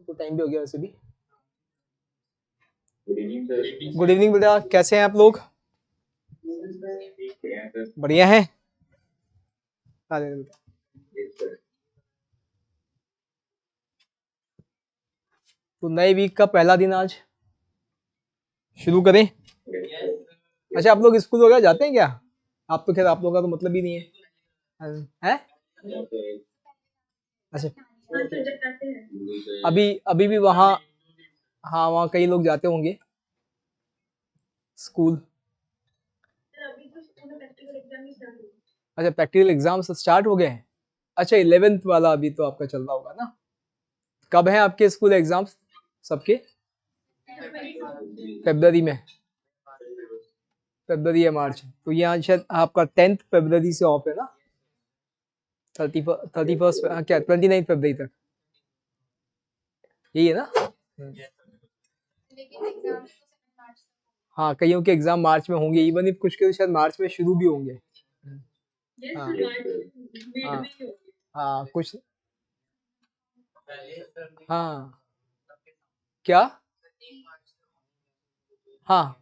तो टाइम भी हो गया वैसे भी। गुड इवनिंग बेटा, कैसे हैं आप लोग? बढ़िया है। अरे बेटा, तो नए वीक का पहला दिन आज शुरू करें। अच्छा, आप लोग स्कूल वगैरह जाते हैं क्या? आप तो खैर आप लोगों का तो मतलब ही नहीं है। हैं? अच्छा, अभी अभी भी वहाँ, हाँ वहाँ कई लोग जाते होंगे स्कूल। अच्छा, प्रैक्टिकल एग्जाम स्टार्ट हो गए हैं। अच्छा, 11th वाला अभी तो आपका चल रहा होगा ना। कब है आपके स्कूल एग्जाम्स सबके? फरवरी में। फरवरी या मार्च, तो यहाँ शायद आपका 10th फरवरी से ऑफ है ना। 31st क्या 29 फरवरी तक, यही है ना? हाँ, कईयों के एग्जाम मार्च में होंगे, इवन इफ कुछ के शायद मार्च में शुरू भी होंगे। हाँ हाँ हाँ कुछ। हाँ क्या? हाँ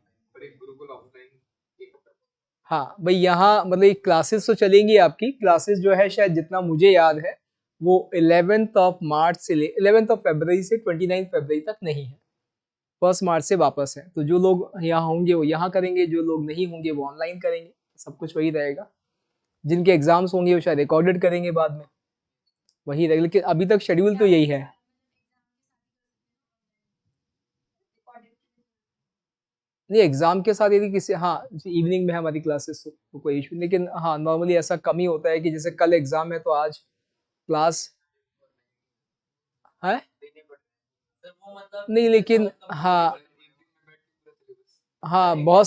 हाँ भाई, यहाँ मतलब क्लासेस तो चलेंगी, आपकी क्लासेस जो है शायद जितना मुझे याद है वो 11th ऑफ मार्च से 11th ऑफ फरवरी से 29 फरवरी तक नहीं है। 1 मार्च से वापस है, तो जो लोग यहाँ होंगे वो यहाँ करेंगे, जो लोग नहीं होंगे वो ऑनलाइन करेंगे, सब कुछ वही रहेगा। जिनके एग्जाम्स होंगे वो शायद रिकॉर्डेड करेंगे बाद में, वही रहेगा, लेकिन अभी तक शेड्यूल तो यही है। नहीं, एग्जाम के साथ यदि किसी, हाँ इवनिंग में हमारी क्लासेस तो कोई इशू, लेकिन हाँ नॉर्मली ऐसा कम ही होता है कि जैसे कल एग्जाम है तो आज क्लास है। नहीं लेकिन हाँ, हाँ बहुत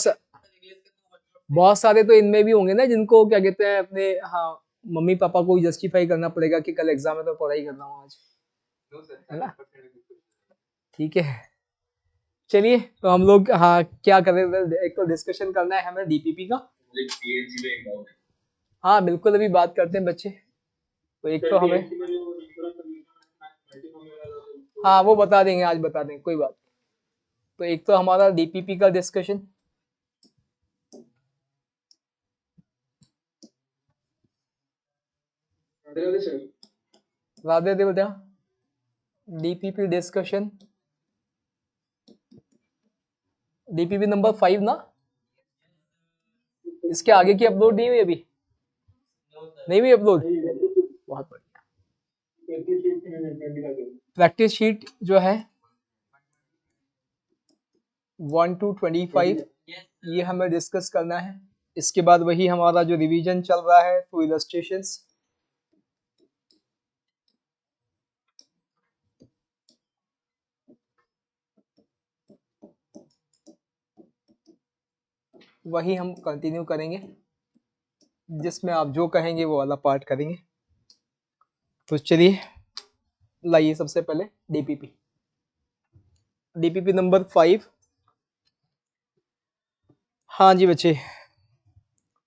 सारे तो इनमें भी होंगे ना जिनको क्या कहते हैं अपने, हाँ मम्मी पापा को जस्टिफाई करना पड़ेगा कि कल एग्जाम है तो पढ़ाई कर रहा हूँ आज, है ना। ठीक है, चलिए तो हम लोग हाँ क्या करें, एक तो डिस्कशन करना है हमें डीपीपी का। हाँ बिल्कुल, अभी बात करते हैं बच्चे। तो एक तो हमें, हाँ वो बता देंगे, आज बता देंगे कोई बात नहीं। तो एक तो हमारा डीपीपी का डिस्कशन, राधे दे बेटा। डीपीपी डिस्कशन, डीपीपी नंबर 5 ना। इसके आगे की अपलोड नहीं हुई अभी, नहीं हुई अपलोड। बहुत बढ़िया। प्रैक्टिस शीट जो है 1 to 25 ये हमें डिस्कस करना है। इसके बाद वही हमारा जो रिवीजन चल रहा है तो इलस्ट्रेशंस, वही हम कंटिन्यू करेंगे, जिसमें आप जो कहेंगे वो वाला पार्ट करेंगे। तो चलिए लाइए सबसे पहले डीपीपी, डीपीपी नंबर 5। हाँ जी बच्चे,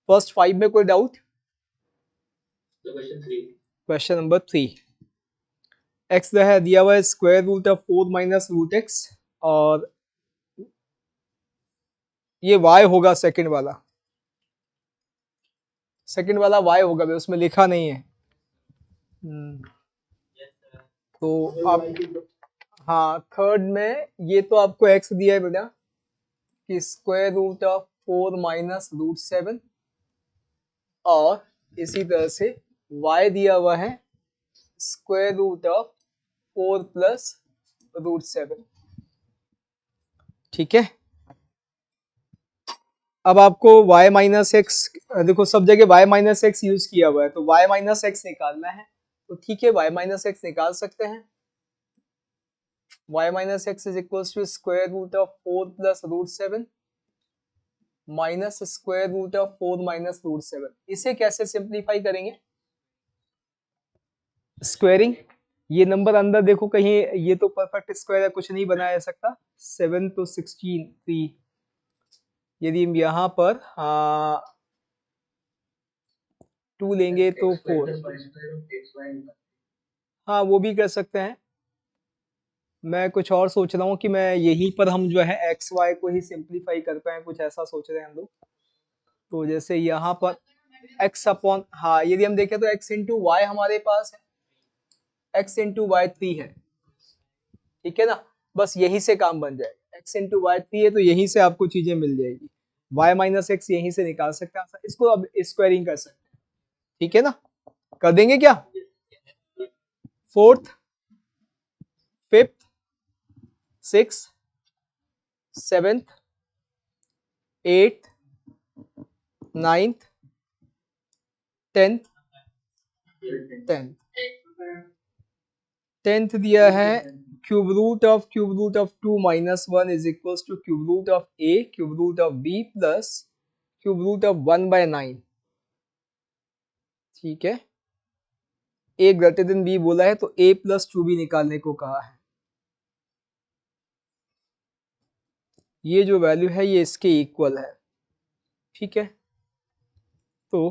फर्स्ट 5 में कोई डाउट? क्वेश्चन नंबर 3, एक्स जो है दिया हुआ है square root of 4 minus root X, और ये y होगा सेकंड वाला, सेकंड वाला y होगा, उसमें लिखा नहीं है। तो आप, हाँ थर्ड में ये तो आपको x दिया है बेटा कि square root of 4 minus root 7, और इसी तरह से y दिया हुआ है square root of 4 plus root 7। ठीक है, अब आपको y माइनस एक्स, देखो सब जगह y माइनस एक्स यूज किया हुआ है, तो y माइनस एक्स निकालना है, तो ठीक है y माइनस एक्स निकाल सकते हैं। y minus X is equal to square root of 4 plus root 7 minus square root of 4 minus root 7। इसे कैसे सिंप्लीफाई करेंगे? स्क्वायरिंग, ये नंबर अंदर देखो कहीं, ये तो परफेक्ट स्क्वायर है, कुछ नहीं बनाया जा सकता। 7 तो 16 3, यदि हम यहाँ पर 2 लेंगे तो 4, हाँ वो भी कर सकते हैं। मैं कुछ और सोच रहा हूँ कि मैं यहीं पर हम जो है एक्स वाई को ही सिंप्लीफाई कर पाए, कुछ ऐसा सोच रहे हैं हम लोग। तो जैसे यहाँ पर एक्स अपॉन, हाँ यदि हम देखें तो एक्स इंटू वाई हमारे पास है, एक्स इंटू वाई 3 है, ठीक है ना। बस यही से काम बन जाएगा, एक्स इंटू वाई 3 है तो यहीं से आपको चीजें मिल जाएगी। वाई माइनस एक्स यहीं से निकाल सकते हैं, इसको अब स्क्वायरिंग कर सकते हैं, ठीक है ना। कर देंगे क्या, fourth, fifth, six, seventh, eighth, ninth, tenth, tenth, tenth दिया है cube root of 2 minus 1 is equals to cube root of A cube root of B plus cube root of 1/9, ठीक है। ए ग्रेटर देन बी बोला है तो ए plus 2 भी निकालने को कहा है। ये जो वैल्यू है ये इसके इक्वल है, ठीक है। तो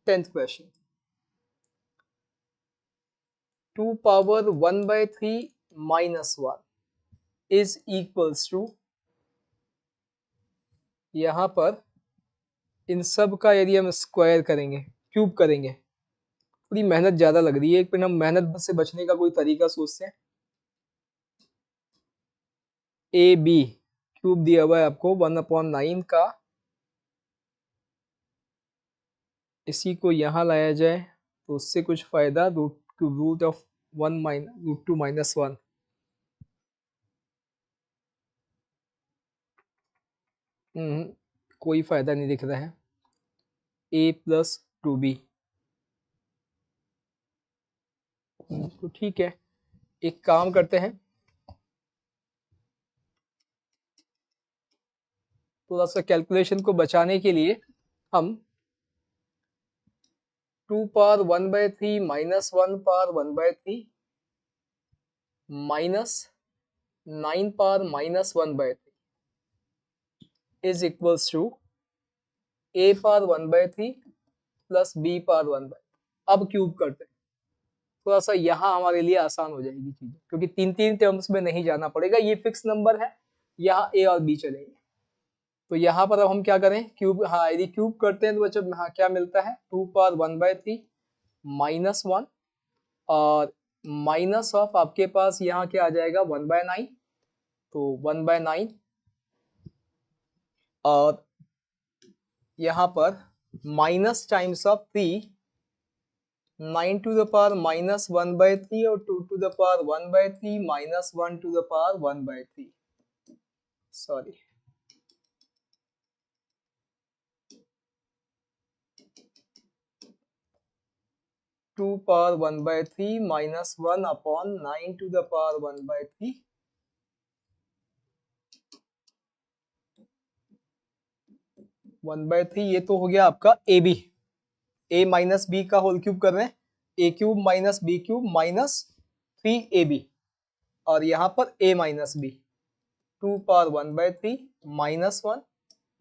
10th question, 2 power 1/3 minus 1 is equals to, यहां पर इन सब का यदि हम स्क्वायर करेंगे, क्यूब करेंगे, थोड़ी मेहनत ज्यादा लग रही है, एक मिनट हम मेहनत से बचने का कोई तरीका सोचते हैं। ए बी क्यूब दिया हुआ है आपको 1/9 का, इसी को यहाँ लाया जाए तो उससे कुछ फायदा, root of 1 minus root 2 minus 1, कोई फायदा नहीं दिख रहा है। ए प्लस 2b, तो ठीक है, एक काम करते हैं, थोड़ा सा कैलकुलेशन को बचाने के लिए हम 2 power 1/3 minus 1 power 1/3 minus 9 power minus 1/3 is equals to A power 1/3 plus B power 1/3। अब क्यूब करते हैं, थोड़ा सा यहाँ हमारे लिए आसान हो जाएगी चीजें, क्योंकि तीन तीन टर्म्स में नहीं जाना पड़ेगा, ये फिक्स नंबर है, यहाँ ए और बी चलेंगे। तो यहाँ पर अब हम क्या करें, क्यूब, हाँ यदि क्यूब करते हैं तो बच्चों हाँ क्या मिलता है, 2 पावर 1/3 माइनस 1 और माइनस ऑफ आपके पास यहाँ क्या आ जाएगा 1/9, तो 1/9 और यहाँ पर minus times of 3, 9 to the power minus 1/3 और 2 to the power 1/3 minus 1 to the power 1/3, sorry 2 power 1/3 minus 1 upon 9 to the power 1/3, one by three, ये तो हो गया आपका A B, A minus B का होल क्यूब कर रहे हैं, A cube minus B cube minus 3ab, और यहाँ पर a minus B, 2 power 1/3 minus 1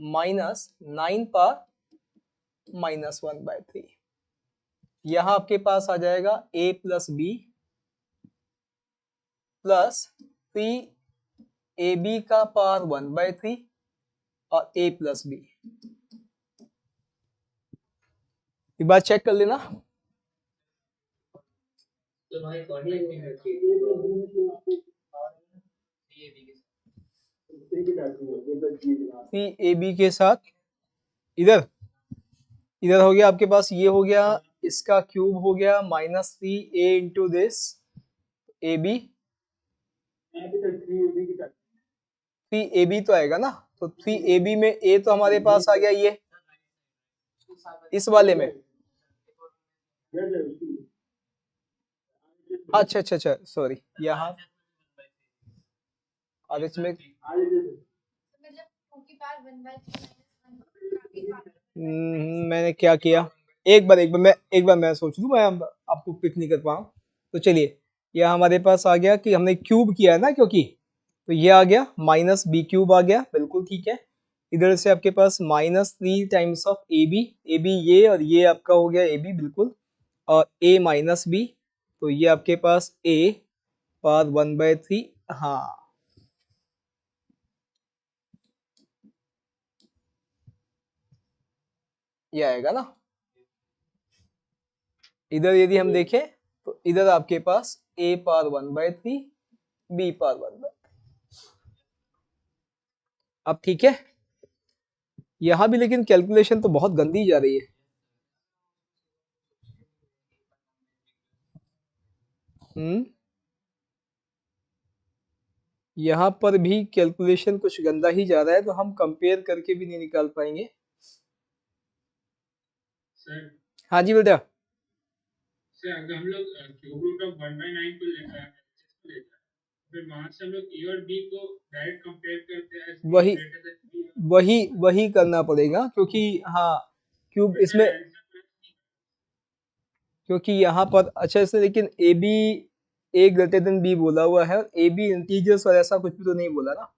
minus 9 power minus 1/3, यहाँ आपके पास आ जाएगा a plus B plus 3ab का पावर 1/3 और a प्लस बी। एक बार चेक कर लेना, ए बी के साथ इधर इधर हो गया आपके पास, ये हो गया इसका क्यूब हो गया minus 3a into this A B, 3ab तो आएगा ना, तो 3ab में a तो हमारे पास आ गया, ये इस वाले में, अच्छा अच्छा अच्छा सॉरी, यहाँ और इसमें मैंने क्या किया, एक बार मैं सोच लूं, मैं आपको पिक नहीं कर पाऊँ। तो चलिए, यह हमारे पास आ गया कि हमने क्यूब किया है ना, क्योंकि तो ये आ गया माइनस बी क्यूब आ गया, बिल्कुल ठीक है। इधर से आपके पास minus 3 times of A B ये, और ये आपका हो गया ए बी बिल्कुल, और ए माइनस बी, तो ये आपके पास ए पावर 1/3, हाँ ये आएगा ना। इधर यदि हम देखें तो इधर आपके पास a पावर 1/3, b पावर 1/3। अब ठीक है, यहां भी लेकिन कैलकुलेशन तो बहुत गंदी जा रही है। यहाँ पर भी कैलकुलेशन कुछ गंदा ही जा रहा है, तो हम कंपेयर करके भी नहीं निकाल पाएंगे। सर हाँ जी बेटा। सर अगर हम लोग क्यूब रूट ऑफ 1/9 को लेते हैं, फिर वहां से हम लोग ए और बी को डायरेक्ट कंपेयर करते हैं as वही b greater than b, वही वही करना पड़ेगा, क्योंकि हाँ क्यूब फिर इसमें, सर आंसर क्योंकि यहाँ पर अच्छा इसने लेकिन A B A greater than B बोला हुआ है, और ए बी इंटीजर्स और ऐसा कुछ भी तो नहीं बोला ना।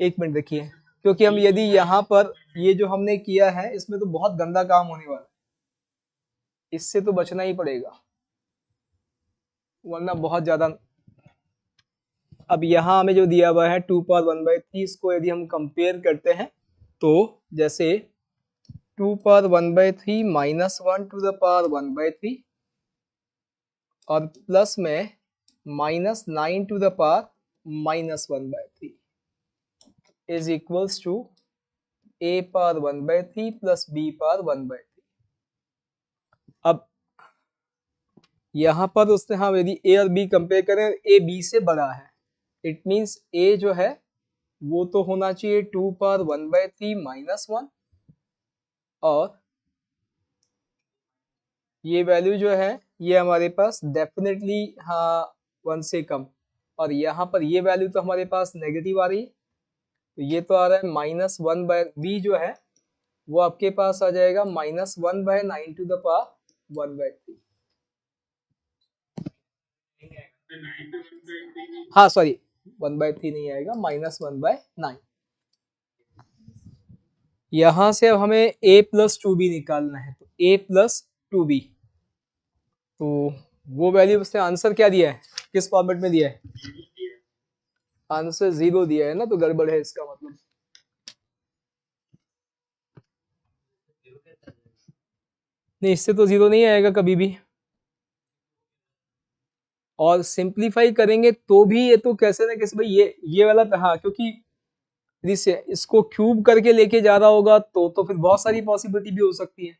एक मिनट देखिए, क्योंकि हम b यदि को यहाँ माइनस पर ये जो हमने किया है इसमें तो बहुत गंदा काम होने वाला है, इससे तो बचना ही पड़ेगा वरना बहुत ज्यादा। अब यहाँ हमें जो दिया हुआ है 2 पावर 1/3, इसको यदि हम कंपेयर करते हैं तो जैसे 2 पावर 1/3 -1 टू द पावर 1/3 और प्लस में -9 to the power -1/3 is equals to a power 1/3 plus b power 1/3। अब यहाँ पर उसने, हाँ यदि a और b कंपेयर करें, a b से बड़ा है, इट मीन्स a जो है वो तो होना चाहिए 2 पावर 1/3 -1, और ये वैल्यू जो है ये हमारे पास डेफिनेटली हाँ 1 से कम, और यहाँ पर ये वैल्यू तो हमारे पास नेगेटिव आ रही है, तो ये तो आ रहा है -1/b जो है वो आपके पास आ जाएगा -1/9 टू द पावर 1/3। हाँ सॉरी 1/3 नहीं आएगा, -1/9। यहां से अब हमें a प्लस 2b निकालना है, तो a प्लस 2b, तो वो वैल्यू उसने आंसर क्या दिया है, किस फॉर्मेट में दिया है? आंसर 0 दिया है ना, तो गड़बड़ है इसका मतलब। नहीं इससे तो 0 नहीं आएगा कभी भी, और सिंप्लीफाई करेंगे तो भी ये तो कैसे ना कैसे भाई ये वाला, हाँ क्योंकि यदि से इसको क्यूब करके लेके जा रहा होगा तो फिर बहुत सारी पॉसिबिलिटी भी हो सकती है।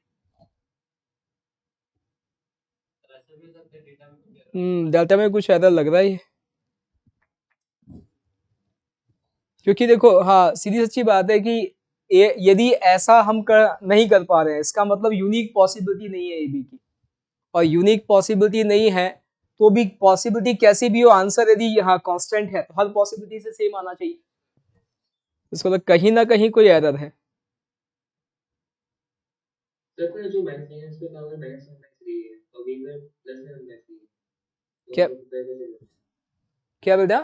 डाटा में कुछ एरर लग रहा है ये। क्योंकि देखो हाँ सीधी सच्ची बात है कि यदि ऐसा हम नहीं कर पा रहे हैं, इसका मतलब यूनिक पॉसिबिलिटी नहीं है ए बी की, और यूनिक पॉसिबिलिटी नहीं है तो भी पॉसिबिलिटी कैसी भी हो, आंसर यदि यहाँ कांस्टेंट है तो हर पॉसिबिलिटी से सेम आना चाहिए, इसको तो कहीं ना कहीं कोई एरर है। सर जो माइनस पे पावर -1/3 है और b में +1/3 है, क्या तो क्या बेटा?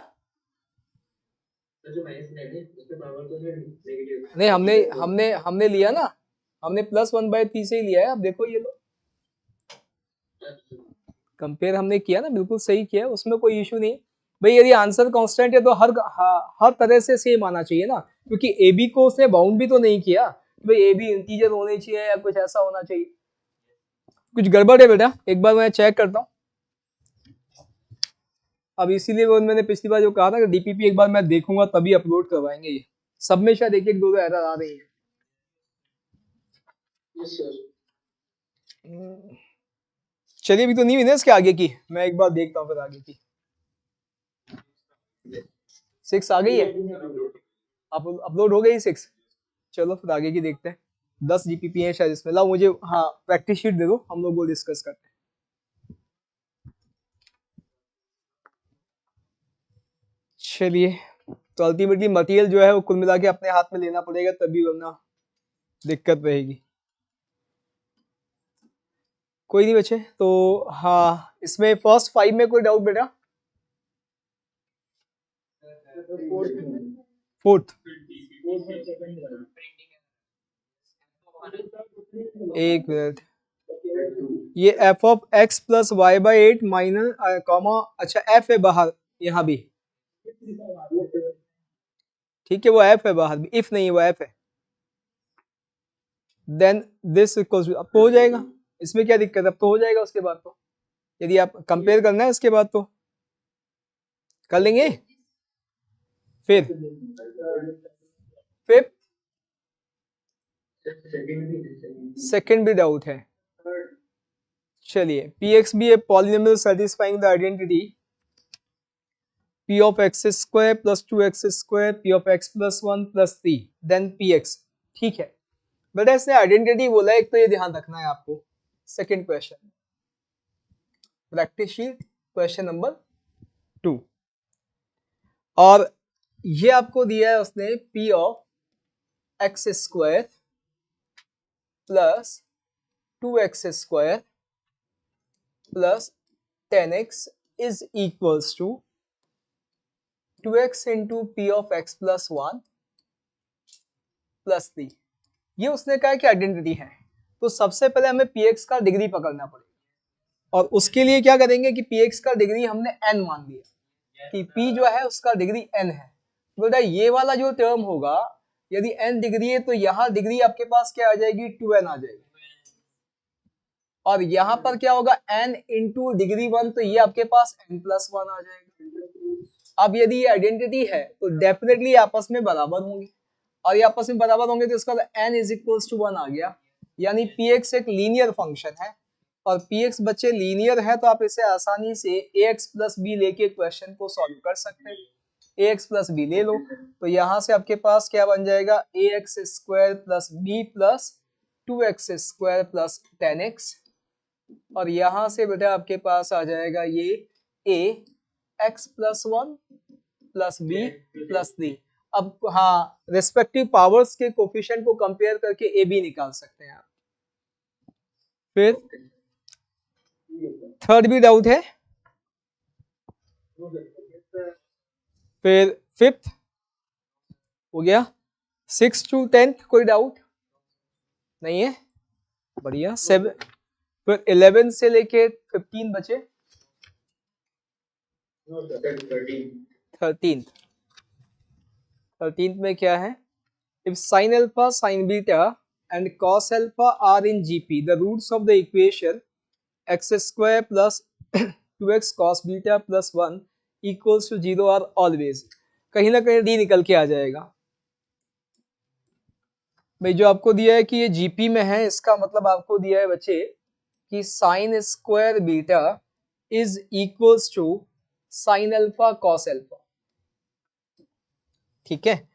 सर जो -9 है उस पे पावर तो है नेगेटिव, नहीं हमने इंटीजर तो हमने हमने लिया ना, हमने +1/3 से ही लिया है। अब देखो ये लो कंपेयर हमने किया ना, बिल्कुल सही किया, उसमें कोई इशू नहीं भाई। यदि आंसर कांस्टेंट है तो हर तरह से सेम आना चाहिए ना, क्योंकि ए बी को उसने बाउंड भी तो नहीं किया भाई ए बी इंटीजर होने चाहिए या कुछ ऐसा होना चाहिए। कुछ गड़बड़ है बेटा, एक बार मैं चेक करता हूँ। अब इसीलिए वो मैंने पिछली बार जो कहा था कि डीपीपी एक बार मैं देखूंगा तभी अपलोड करवाएंगे, ये सब में शायद एक एक दो दो एरर आ रही है। Yes sir. चलिए अभी तो नहीं हुई ना इसके आगे की, मैं एक बार देखता हूँ फिर आगे की। 6 आ गई है, अपलोड हो गई 6। चलो फिर आगे की देखते हैं। 10 जीपीपी है शायद इसमें। लाओ मुझे हाँ प्रैक्टिस शीट दे दो, हम लोग वो डिस्कस करते हैं। चलिए, तो अल्टीमेटली मटेरियल जो है वो कुल मिला के अपने हाथ में लेना पड़ेगा तभी, वरना दिक्कत रहेगी। कोई नहीं बचे तो हाँ, इसमें फर्स्ट 5 में कोई डाउट बेटा? फोर्थ एक मिनट, ये f of x plus Y by 8 minus comma, अच्छा f है बाहर, यहाँ भी, ठीक है, वो एफ है बाहर भी, इफ नहीं वो एफ है, देन दिस इक्वल्स टू, अब तो हो जाएगा, इसमें क्या दिक्कत है, अब तो हो जाएगा उसके बाद तो, यदि आप कंपेयर करना है इसके बाद तो कर लेंगे। फिर फिफ्थ, सेकंड भी डाउट है, चलिए पी एक्स भी a polynomial satisfying the identity p of x square plus 2x square p of x plus 1 plus 3 then px, ठीक है बेटा, इसने आइडेंटिटी बोला है, एक तो ये ध्यान रखना है आपको। Second question, practice sheet question number 2, और ये आपको दिया है उसने p of x square plus 2x square plus 10x is equals to 2x into p of x plus 1 plus 3, ये उसने कहा कि आइडेंटिटी है, तो सबसे पहले हमें px का डिग्री पकड़ना पड़ेगा, और उसके लिए क्या करेंगे कि px का डिग्री हमने n मान लिया कि p जो है उसका डिग्री n है, तो बेटा ये वाला जो टर्म होगा, यदि n डिग्री है तो यहाँ डिग्री आपके पास क्या आ जाएगी, 2n आ जाएगी, और यहाँ पर क्या होगा, n इंटू डिग्री 1, तो ये आपके पास n प्लस 1 आ जाएगा। अब यदि ये आइडेंटिटी है तो डेफिनेटली आपस में बराबर होंगे, और ये आपस में बराबर होंगे तो इसका n इज इक्वल्स टू 1 आ गया, यानी px एक लीनियर फंक्शन है, और px बच्चे लीनियर है तो आप इसे आसानी से ax प्लस बी लेके क्वेश्चन को सॉल्व कर सकते हैं। ax प्लस बी ले लो, तो यहाँ से आपके पास क्या बन जाएगा, ax square plus B plus 2x square plus 10x, और यहाँ से बेटा आपके पास आ जाएगा ये a x plus 1 plus B plus 3। अब हाँ, रेस्पेक्टिव पावर्स के कोफिशिएंट को कंपेयर करके ए बी निकाल सकते हैं आप। फिर थर्ड भी डाउट है, फिर फिफ्थ हो गया, 6 to 10 कोई डाउट नहीं है, बढ़िया। 7, फिर 11 से लेके 15 बचे, 13th में क्या है, if sin alpha sin beta and cos alpha are in GP, the roots of the equation x square plus 2x cos beta plus 1 equals to 0 are always, कहीं ना कहीं डी निकल के आ जाएगा भाई। जो आपको दिया है कि ये जीपी में है, इसका मतलब आपको दिया है बच्चे कि sine square beta is equals to sine alpha cos alpha, ठीक है।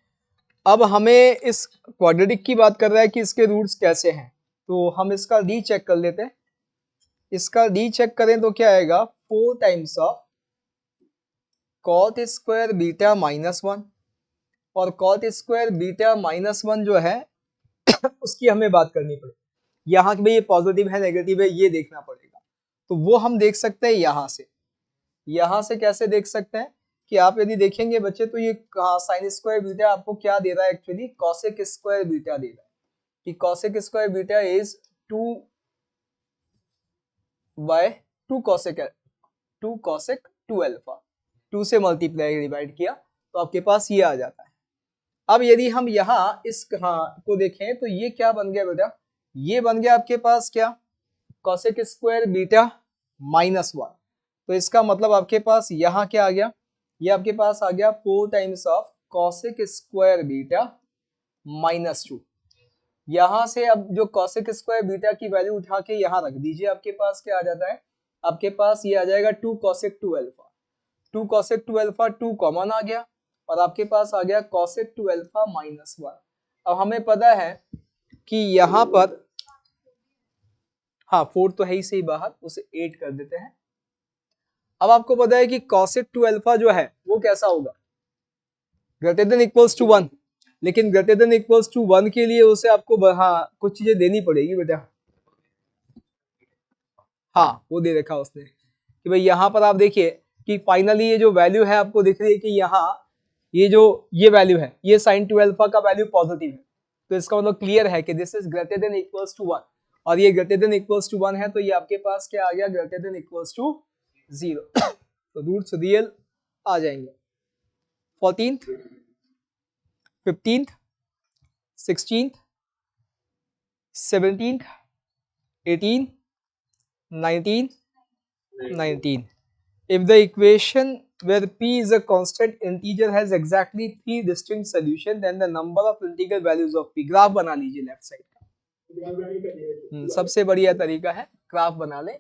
अब हमें इस क्वाड्रेटिक की बात कर रहा है कि इसके रूट्स कैसे हैं, तो हम इसका डी चेक कर लेते हैं। इसका डी चेक करें तो क्या आएगा, 4 times of cot square beta minus 1, और कॉट स्क्वायर बीटा माइनस 1 जो है उसकी हमें बात करनी पड़ेगी, यहाँ भाई ये पॉजिटिव है नेगेटिव है ये देखना पड़ेगा, तो वो हम देख सकते हैं यहाँ से। यहाँ से कैसे देख सकते हैं कि आप यदि देखेंगे बच्चे तो ये साइन स्क्वायर बीटा आपको क्या दे रहा है, एक्चुअली कॉसेक स्क्वायर बीटा दे रहा है, कि cosec square beta is 2 by 2 cosec 2 alpha, 2 से मल्टीप्लाई डिवाइड किया तो आपके पास ये आ जाता है। अब यदि हम यहाँ इस को देखें तो ये क्या बन गया बेटा, ये बन गया आपके पास क्या, कॉसेक स्क्वायर बीटा माइनस 1, तो इसका मतलब आपके पास यहाँ क्या आ गया, ये आपके पास आ गया 4 times of cosec square beta minus 2। यहाँ से अब जो कॉसेक स्क्वायर बीटा की वैल्यू उठा के यहाँ रख दीजिए, आपके पास क्या आ जाता है, आपके पास ये आ जाएगा 2 cosec 2 alpha, 2 cosec 2 alpha 2 common आ गया, और आपके पास आ गया कॉसेक 2 अल्फा माइनस 1। अब हमें पता है कि यहाँ पर हाँ 4 तो है ही सही बाहर, उसे 8 कर देते हैं। अब आपको पता है कि कॉसेक 2 अल्फा जो है वो कैसा होगा, ग्रेटर देन इक्वल्स टू 1, लेकिन ग्रेटर देन इक्वल्स टू 1 के लिए उसे आपको हाँ कुछ चीजें देनी पड़ेगी बेटा। हाँ वो दे रखा उसने कि भाई यहाँ पर आप देखिए कि फाइनली ये जो वैल्यू है आपको दिख रही है कि यहाँ ये वैल्यू है, ये साइन 2 अल्फा का वैल्यू पॉजिटिव है, तो इसका मतलब क्लियर है कि this is greater than equals to 1, और ये ग्रेटर देन इक्वल्स टू 1 है, तो ये आपके पास क्या आ गया, ग्रेटर देन इक्वल्स टू 0। तो रूट्स रियल आ जाएंगे 14th 15th 16th 17th 18th 19th 19th. If the equation where p is a constant integer has exactly 3 distinct solutions, then the number of integral values of p. Graph बना लीजिए left side का, सबसे बढ़िया तरीका है graph बना ले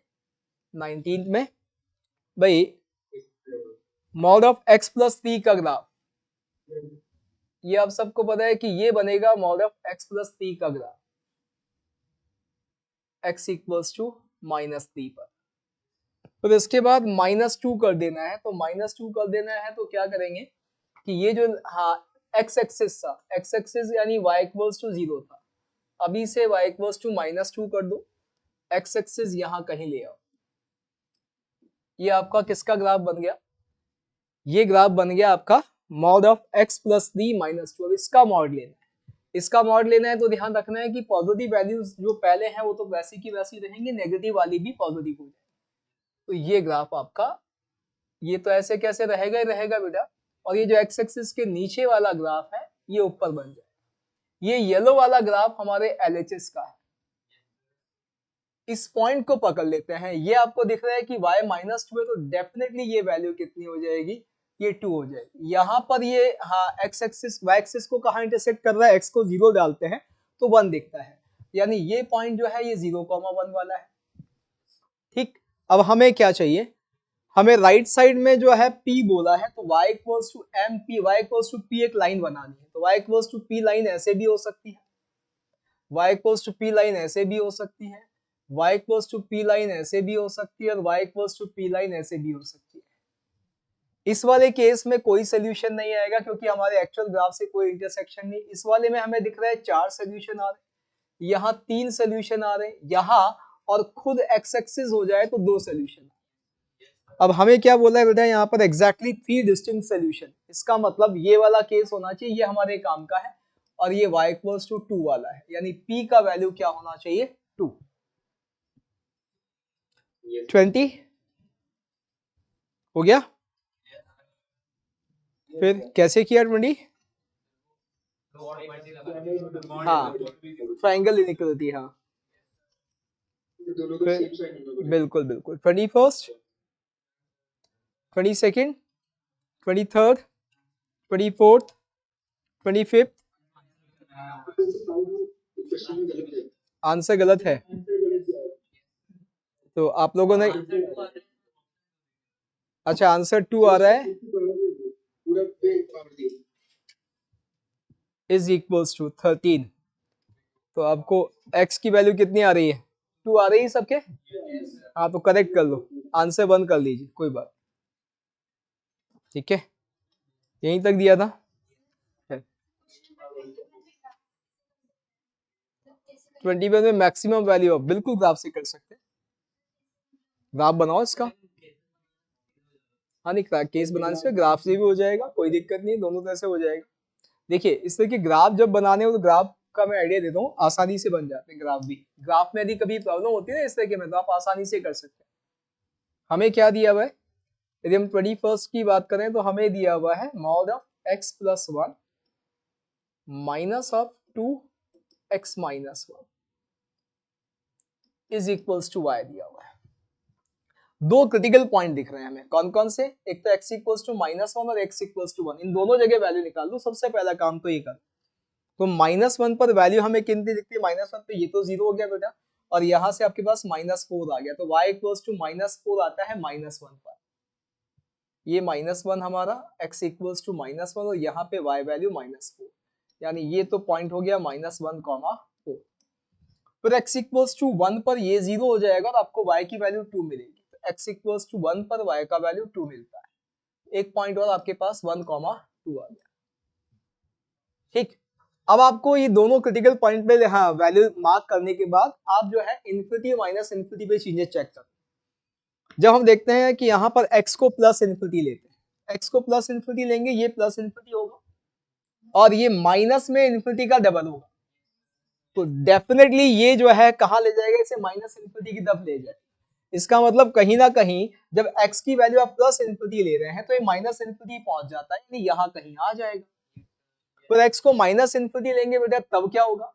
19th में भाई मॉड ऑफ x प्लस 3 का ग्राफ, ये आप सबको पता है कि ये बनेगा मॉड ऑफ x प्लस 3 का ग्राफ x इक्वल्स टू -3 पर। फिर इसके बाद -2 कर देना है, तो -2 कर देना है तो क्या करेंगे कि ये जो x एक्सिस था, x एक्सिस यानी y इक्वल्स टू 0 था, अभी से y इक्वल्स टू -2 कर दो, x एक्सिस यहां कहीं ले आओ, ये आपका किसका ग्राफ बन गया, ये ग्राफ बन गया आपका मॉड ऑफ x प्लस 3 -2। अब इसका मॉड लेना है, इसका मॉड लेना है तो ध्यान रखना है कि पॉजिटिव वैल्यूज जो पहले हैं वो तो वैसी की वैसी रहेंगी, नेगेटिव वाली भी पॉजिटिव हो जाएगी। तो ये ग्राफ आपका, ये तो ऐसे कैसे रहेगा ही रहेगा बेटा, और ये जो एक्स एक्सिस के नीचे वाला ग्राफ है ये ऊपर बन जाए। ये येलो वाला ग्राफ हमारे एलएचएस का है, इस पॉइंट को पकड़ लेते हैं, ये आपको दिख रहा है कि y -2 है तो डेफिनेटली ये वैल्यू कितनी हो जाएगी, ये 2 हो जाएगी। यहाँ पर ये एक्स एक्सिस y एक्सिस को कहाँ इंटरसेक्ट कर रहा है, x को 0 डालते हैं तो 1 दिखता है, यानी ये पॉइंट जो है ये 0,1 वाला है। ठीक, अब हमें क्या चाहिए, हमें राइट साइड में जो है p बोला है तो y equals to mp, y equals to p एक लाइन बनानी है, तो y equals to p line ऐसे भी हो सकती है, y equals to p line ऐसे भी हो सकती है, y equals to p line ऐसे भी हो सकती है, और y equals to p line ऐसे भी हो सकती है। इस वाले केस में कोई सोल्यूशन नहीं आएगा क्योंकि हमारे एक्चुअल ग्राफ से कोई इंटरसेक्शन नहीं। इस वाले में हमें दिख रहा है 4 सोल्यूशन आ रहे हैं, यहाँ 3 सोल्यूशन आ रहे हैं, यहाँ और खुद एक्स एक्सिस हो जाए तो 2 सोल्यूशन। अब हमें क्या बोला है बेटा, यहाँ पर एग्जैक्टली 3 डिस्टिंक्ट सोल्यूशन, इसका मतलब ये वाला केस होना चाहिए, ये हमारे काम का है, और ये y इक्वल्स टू 2 वाला है, यानी p का वैल्यू क्या होना चाहिए 2। 20 हो गया, फिर कैसे किया 20, हाँ ट्राइंगल इनइक्वालिटी, हाँ बिल्कुल बिल्कुल। 21st 22nd 23rd 24th 25th, answer गलत है, तो आप लोगों ने, अच्छा आंसर 2 आ रहा है, इज इक्वल्स टू 13, तो आपको x की वैल्यू कितनी आ रही है, 2 आ रही है सबके, हाँ तो करेक्ट कर लो, आंसर 1 कर लीजिए, कोई बात, ठीक है यहीं तक दिया था। 21 में मैक्सिमम वैल्यू ऑफ, बिल्कुल ग्राफ से कर सकते हैं, ग्राफ बनाओ इसका, हाँ नहीं केस बनाने से ग्राफ से भी हो जाएगा, कोई दिक्कत नहीं, दोनों तरह से हो जाएगा। देखिए इस तरह के ग्राफ जब बनाने हो तो ग्राफ का मैं आइडिया देता हूँ, आसानी से बन जाते हैं ग्राफ भी, ग्राफ में यदि कभी प्रॉब्लम होती है ना इस तरह के में तो आप आसानी से कर सकते हैं। हमें क्या दिया हुआ है, यदि हम 21st की बात करें तो हमें दिया हुआ है mod of x plus 1 minus of 2x minus 1 is equals to y दिया हुआ है। 2 क्रिटिकल पॉइंट दिख रहे हैं हमें, कौन कौन से, एक तो x इक्वल्स टू -1 और x इक्वल्स टू 1, इन दोनों जगह वैल्यू निकाल दो, सबसे पहला काम तो ये कर। तो -1 पर वैल्यू हमें कितनी दिखती है, -1 पे ये तो 0 हो गया बेटा, और यहाँ से आपके पास -4 आ गया, तो y इक्वल्स टू -4 आता है -1 पर, ये -1 हमारा, x इक्वल्स टू -1 और यहाँ पे y वैल्यू -4, यानी ये तो पॉइंट हो गया -1,4। फिर x इक्वल्स टू 1 पर ये 0 हो जाएगा और आपको y की वैल्यू 2 मिलेगी, तो x इक्वल्स टू 1 पर y का वैल्यू 2 मिलता है, एक पॉइंट और आपके पास 1,2 आ गया। ठीक, अब आपको ये दोनों क्रिटिकल पॉइंट पे वैल्यू मार्क करने के बाद आप जो है इन्फिनिटी माइनस इन्फिनिटी पे चीजें चेक करते हैं। जब हम देखते हैं कि यहाँ पर x को प्लस इन्फिनिटी लेते हैं, x को प्लस इन्फिनिटी लेंगे, ये प्लस इन्फिनिटी होगा और ये माइनस में इन्फिनिटी का डबल होगा, तो डेफिनेटली ये जो है कहाँ ले जाएगा, इसे माइनस इन्फिनिटी की तरफ ले जाएगा। इसका मतलब कहीं ना कहीं जब x की वैल्यू आप प्लस इन्फिनिटी ले रहे हैं तो ये माइनस इन्फिनिटी पहुंच जाता है, यानी यहाँ कहीं आ जाएगा। पर x को माइनस इन्फिनिटी लेंगे बेटा तब क्या होगा,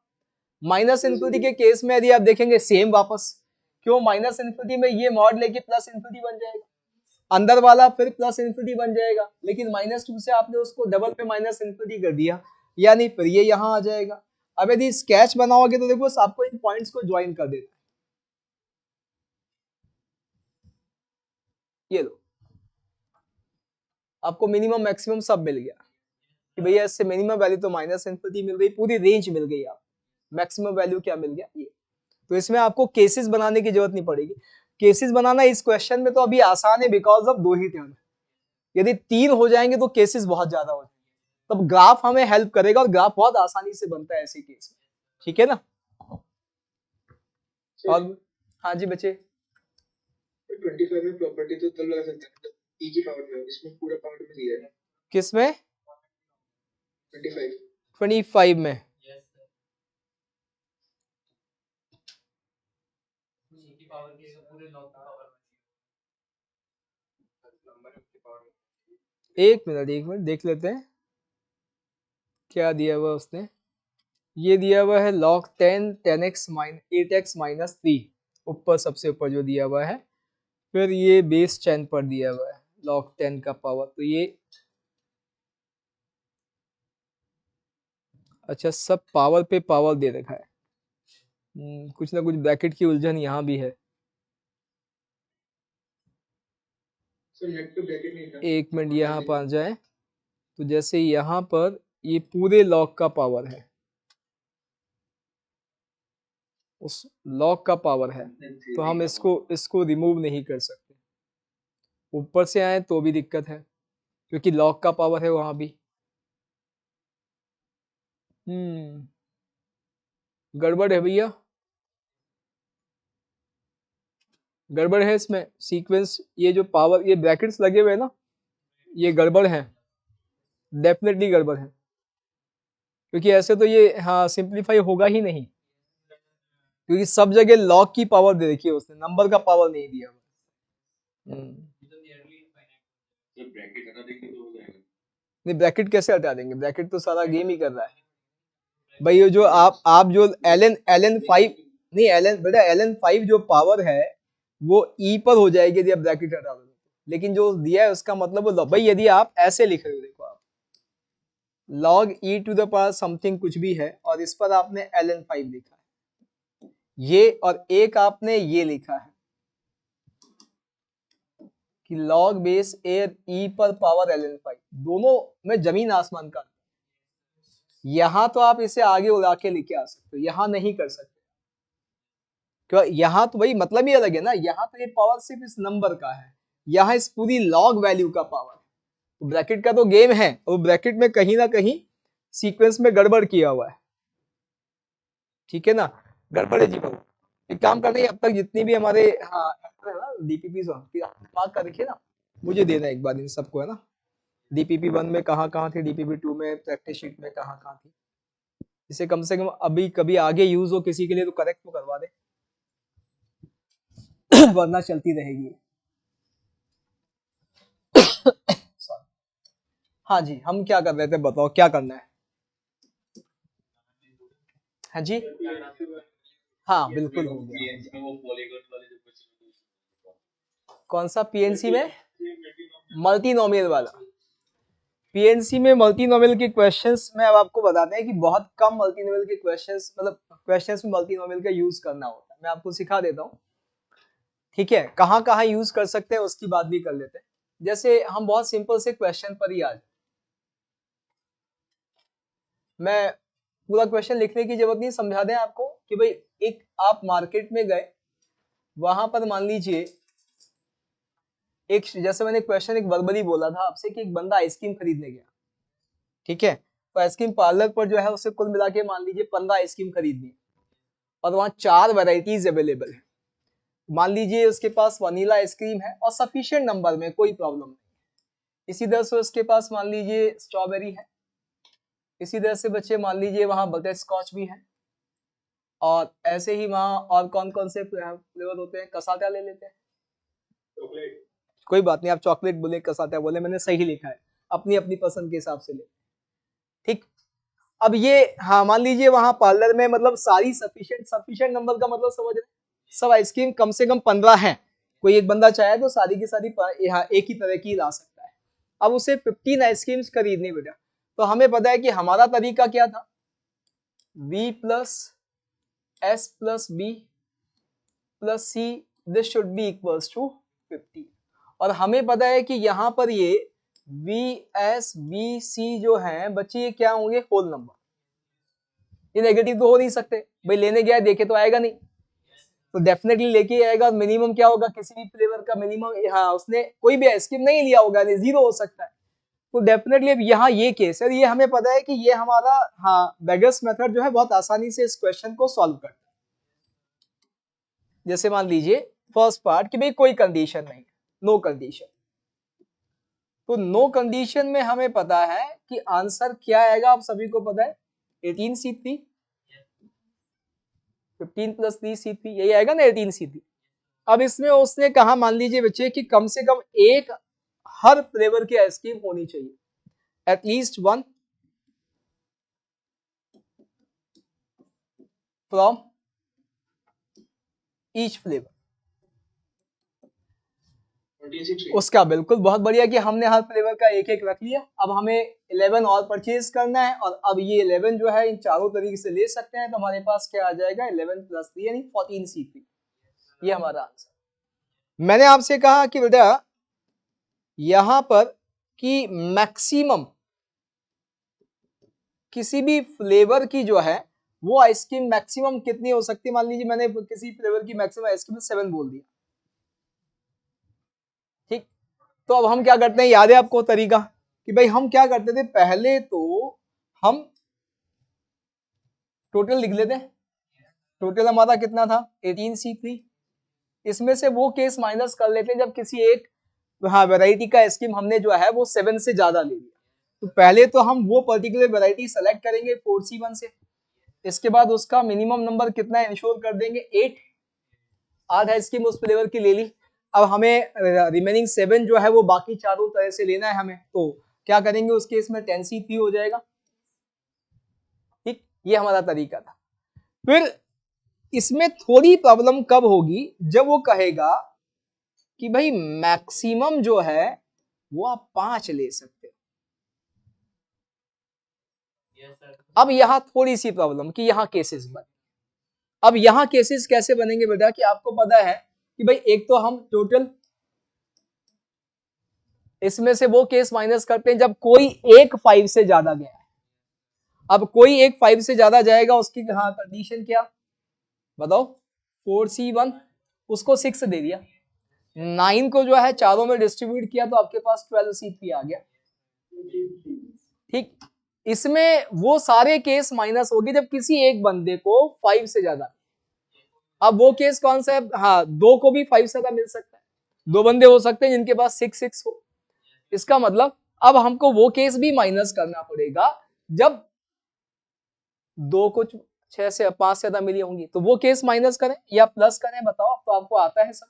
माइनस इन्फिनिटी के केस में यदि आप देखेंगे सेम वापस, क्यों माइनस इन्फिनिटी में ये मॉड लेके प्लस इन्फिनिटी बन जाएगा, अंदर वाला फिर प्लस इन्फिनिटी बन जाएगा, लेकिन -2 से आपने उसको डबल पे माइनस इन्फिनिटी कर दिया, यानी फिर ये यहाँ आ जाएगा। अब यदि स्केच बनाओगे तो देखो आपको इन पॉइंट्स को ज्वाइन कर देता है, ये लो आपको मिनिमम मैक्सिमम सब मिल गया कि भैया इससे मिनिमम वैल्यू तो माइनस इन्फिनिटी मिल गई, पूरी रेंज मिल गई, आप मैक्सिमम वैल्यू क्या मिल गया ये। तो इसमें आपको केसेस बनाने की जरूरत नहीं पड़ेगी। केसेस बनाना इस क्वेश्चन में तो अभी आसान है बिकॉज ऑफ 2 ही टर्म, यदि 3 हो जाएंगे तो केसेस बहुत ज्यादा हो जाएंगे, तब ग्राफ हमें हेल्प करेगा और ग्राफ बहुत आसानी से बनता है ऐसे केस में, ठीक है ना। और हाँ जी बच्चे, 25 में प्रॉपर्टी तो तब लगा सकते हैं e की पावर में, इसमें पूरा पावर में दिया है। किसमें 25 25 में एक मिनट देख लेते हैं क्या दिया हुआ उसने। ये दिया हुआ है log 10 10x 8x माइनस 3, ऊपर सबसे ऊपर जो दिया हुआ है, फिर ये बेस 10 पर दिया हुआ है log 10 का पावर, तो ये अच्छा सब पावर पे पावर दे रखा है। कुछ ना कुछ ब्रैकेट की उलझन यहाँ भी है। एक मिनट यहाँ पर आ जाए, तो जैसे यहाँ पर ये पूरे लॉग का पावर है, उस लॉग का पावर है, तो हम इसको रिमूव नहीं कर सकते, ऊपर से आए तो भी दिक्कत है क्योंकि लॉग का पावर है वहां भी। गड़बड़ है भैया, गड़बड़ है इसमें सीक्वेंस, ये जो पावर ये ब्रैकेट्स लगे हुए हैं ना, ये गड़बड़ है, डेफिनेटली गड़बड़ है, क्योंकि ऐसे तो ये हाँ सिंप्लीफाई होगा ही नहीं, क्योंकि सब जगह लॉग की पावर दे रखी है उसने, नंबर का पावर नहीं दिया। नहीं ब्रैकेट कैसे हटा देंगे, ब्रैकेट तो सारा गेम ही कर रहा है भाई। ये जो आप जो एलन 5 नहीं एलन बेटा एलन 5 जो पावर है वो ई पर हो जाएगी यदि आप ब्रैकेट हटा दोगे, लेकिन जो दिया है उसका मतलब वो भाई यदि आप ऐसे लिख रहे हो, देखो आप log e to the power something कुछ भी है और इस पर आपने ln 5 लिखा है, ये और एक आपने ये लिखा है कि log बेस एयर e पर पावर ln 5, दोनों में जमीन आसमान का। यहां तो आप इसे आगे उड़ा के लेके आ सकते हो, यहां नहीं कर सकते, क्यों यहां तो भाई मतलब ही अलग है ना, यहां तो ये पावर सिर्फ इस नंबर का है, यहां इस पूरी लॉग वैल्यू का पावर, तो ब्रैकेट का तो गेम है और ब्रैकेट में कहीं ना कहीं सीक्वेंस में गड़बड़ किया हुआ है, ठीक है ना, गड़बड़ है जी बाबू। एक काम करते हैं अब तक जितनी भी हमारे हाँ डीपीपी दिमाग का देखिए ना, मुझे देना एक बार इन सबको, है ना, डीपीपी 1 में कहाँ थे, डीपीपी 2 में, प्रैक्टिस शीट में कहाँ थी, इसे कम से कम अभी कभी आगे यूज हो किसी के लिए तो करेक्ट तो करवा दे वरना चलती रहेगी। हाँ जी हम क्या कर रहे थे बताओ, क्या करना है। हाँ जी हाँ बिल्कुल हो गया। कौन सा पीएनसी में, मल्टीनोमियल वाला, पीएनसी में मल्टीनोमियल के क्वेश्चंस में अब आपको बताते हैं कि बहुत कम मल्टीनोमियल के क्वेश्चंस, मतलब क्वेश्चंस में मल्टीनोमियल का यूज करना होता है, मैं आपको सिखा देता हूँ, ठीक है, कहाँ कहाँ यूज कर सकते हैं उसकी बात भी कर लेते हैं। जैसे हम बहुत सिंपल से क्वेश्चन पर ही आज, मैं पूरा क्वेश्चन लिखने की जरूरत नहीं, समझा दें आपको कि भाई एक आप मार्केट में गए, वहां पर मान लीजिए एक, जैसे मैंने क्वेश्चन एक वर्बली बोला था आपसे कि एक बंदा आइसक्रीम खरीदने गया, ठीक है, तो आइसक्रीम पार्लर पर जो है उसे कुल मिला के मान लीजिए 15 आइसक्रीम खरीदनी और वहां 4 वेराइटीज अवेलेबल है, मान लीजिए उसके पास वनीला आइसक्रीम है और सफिशिएंट नंबर में, कोई प्रॉब्लम नहीं, इसी तरह से उसके पास मान लीजिए स्ट्रॉबेरी है, इसी तरह से बच्चे मान लीजिए वहां बटर स्कॉच भी है, और ऐसे ही वहां और कौन कौन से फ्लेवर होते हैं, कसाटा ले लेते हैं, कोई बात नहीं, आप चॉकलेट बोले, कसाता बोले, मैंने सही लिखा है, अपनी अपनी पसंद के हिसाब से ले। ठीक, अब ये हाँ मान लीजिए वहां पार्लर में मतलब सारी सफिशिएंट नंबर का मतलब समझ रहे, सब आइसक्रीम कम से कम 15 हैं, कोई एक बंदा चाहे तो सारी की सारी यहाँ एक ही तरह की ला सकता है। अब उसे 15 आइसक्रीम्स खरीदनी बेटा, तो हमें पता है कि हमारा तरीका क्या था, v plus s plus b plus c, this should be equals to 50। और हमें पता है कि यहाँ पर ये v s b c जो है बच्चे ये क्या होंगे, होल नंबर, ये नेगेटिव तो हो नहीं सकते भाई, लेने गया देखे तो आएगा नहीं, तो डेफिनेटली लेके ही आएगा। मिनिमम क्या होगा, किसी भी फ्लेवर का मिनिमम, हाँ उसने कोई भी आइसक्रीम नहीं लिया होगा, जीरो हो सकता है, तो डेफिनेटली अब यहाँ ये केस है, ये हमें पता है कि ये हमारा हाँ बेगर्स मेथड जो है बहुत आसानी से इस क्वेश्चन को सॉल्व करता है। जैसे मान लीजिए फर्स्ट पार्ट कि भाई कोई कंडीशन नहीं, नो कंडीशन, तो नो कंडीशन में हमें पता है कि आंसर क्या आएगा, आप सभी को पता है 18C3, 15 प्लस 3C3, यही आएगा ना 18C3। अब इसमें उसने कहा मान लीजिए बच्चे कि कम से कम एक हर फ्लेवर की आइसक्रीम होनी चाहिए, at least one from each flavour. उसका बिल्कुल बहुत बढ़िया कि हमने हर फ्लेवर का एक एक रख लिया। अब हमें 11 और परचेज करना है, और अब ये 11 जो है इन चारों तरीके से ले सकते हैं, तो हमारे पास क्या आ जाएगा 11 प्लस 3 यानी 14C3, ये हमारा आंसर। मैंने आपसे कहा कि बेटा यहां पर कि मैक्सिमम किसी भी फ्लेवर की जो है वो आइसक्रीम मैक्सिमम कितनी हो सकती है, मान लीजिए मैंने किसी फ्लेवर की मैक्सिमम आइसक्रीम 7 बोल दिया, ठीक, तो अब हम क्या करते हैं, याद है आपको तरीका कि भाई हम क्या करते थे, पहले तो हम टोटल लिख लेते हैं, टोटल हमारा कितना था 18C3, इसमें से वो केस माइनस कर लेते हैं जब किसी एक हाँ वैरायटी का आइसक्रीम हमने जो है वो 7 से ज्यादा ले लिया, तो पहले तो हम वो पर्टिकुलर वैरायटी सेलेक्ट करेंगे 4C1 से, इसके बाद उसका मिनिमम नंबर कितना इंश्योर कर देंगे 8, 8 आइसक्रीम उस फ्लेवर की ले ली। अब हमें रिमेनिंग 7 जो है वो बाकी चारों तरह से लेना है हमें, तो क्या करेंगे उस केस में 10C3 हो जाएगा, ठीक, ये हमारा तरीका था। फिर इसमें थोड़ी प्रॉब्लम कब होगी, जब वो कहेगा कि भाई मैक्सिमम जो है वो आप 5 ले सकते हो। अब यहां थोड़ी सी प्रॉब्लम कि यहां केसेस बने। अब यहां केसेस कैसे बनेंगे बेटा कि आपको पता है कि भाई एक तो हम टोटल इसमें से वो केस माइनस करते हैं जब कोई एक 5 से ज्यादा गया है। अब कोई एक 5 से ज्यादा जाएगा, उसकी हाँ कंडीशन क्या बताओ, 4C1 उसको 6 दे दिया, 9 को जो है चारों में डिस्ट्रीब्यूट किया तो आपके पास 12C3 आ गया, ठीक, इसमें वो सारे केस माइनस हो गए जब किसी एक बंदे को 5 से ज्यादा। अब वो केस कौन सा है, हाँ 2 को भी 5 से ज्यादा मिल सकता है, 2 बंदे हो सकते हैं जिनके पास 6 हो, इसका मतलब अब हमको वो केस भी माइनस करना पड़ेगा जब 2 को 6 से 5 से ज्यादा मिली होंगी, तो वो केस माइनस करें या प्लस करें बताओ, तो आपको आता है सब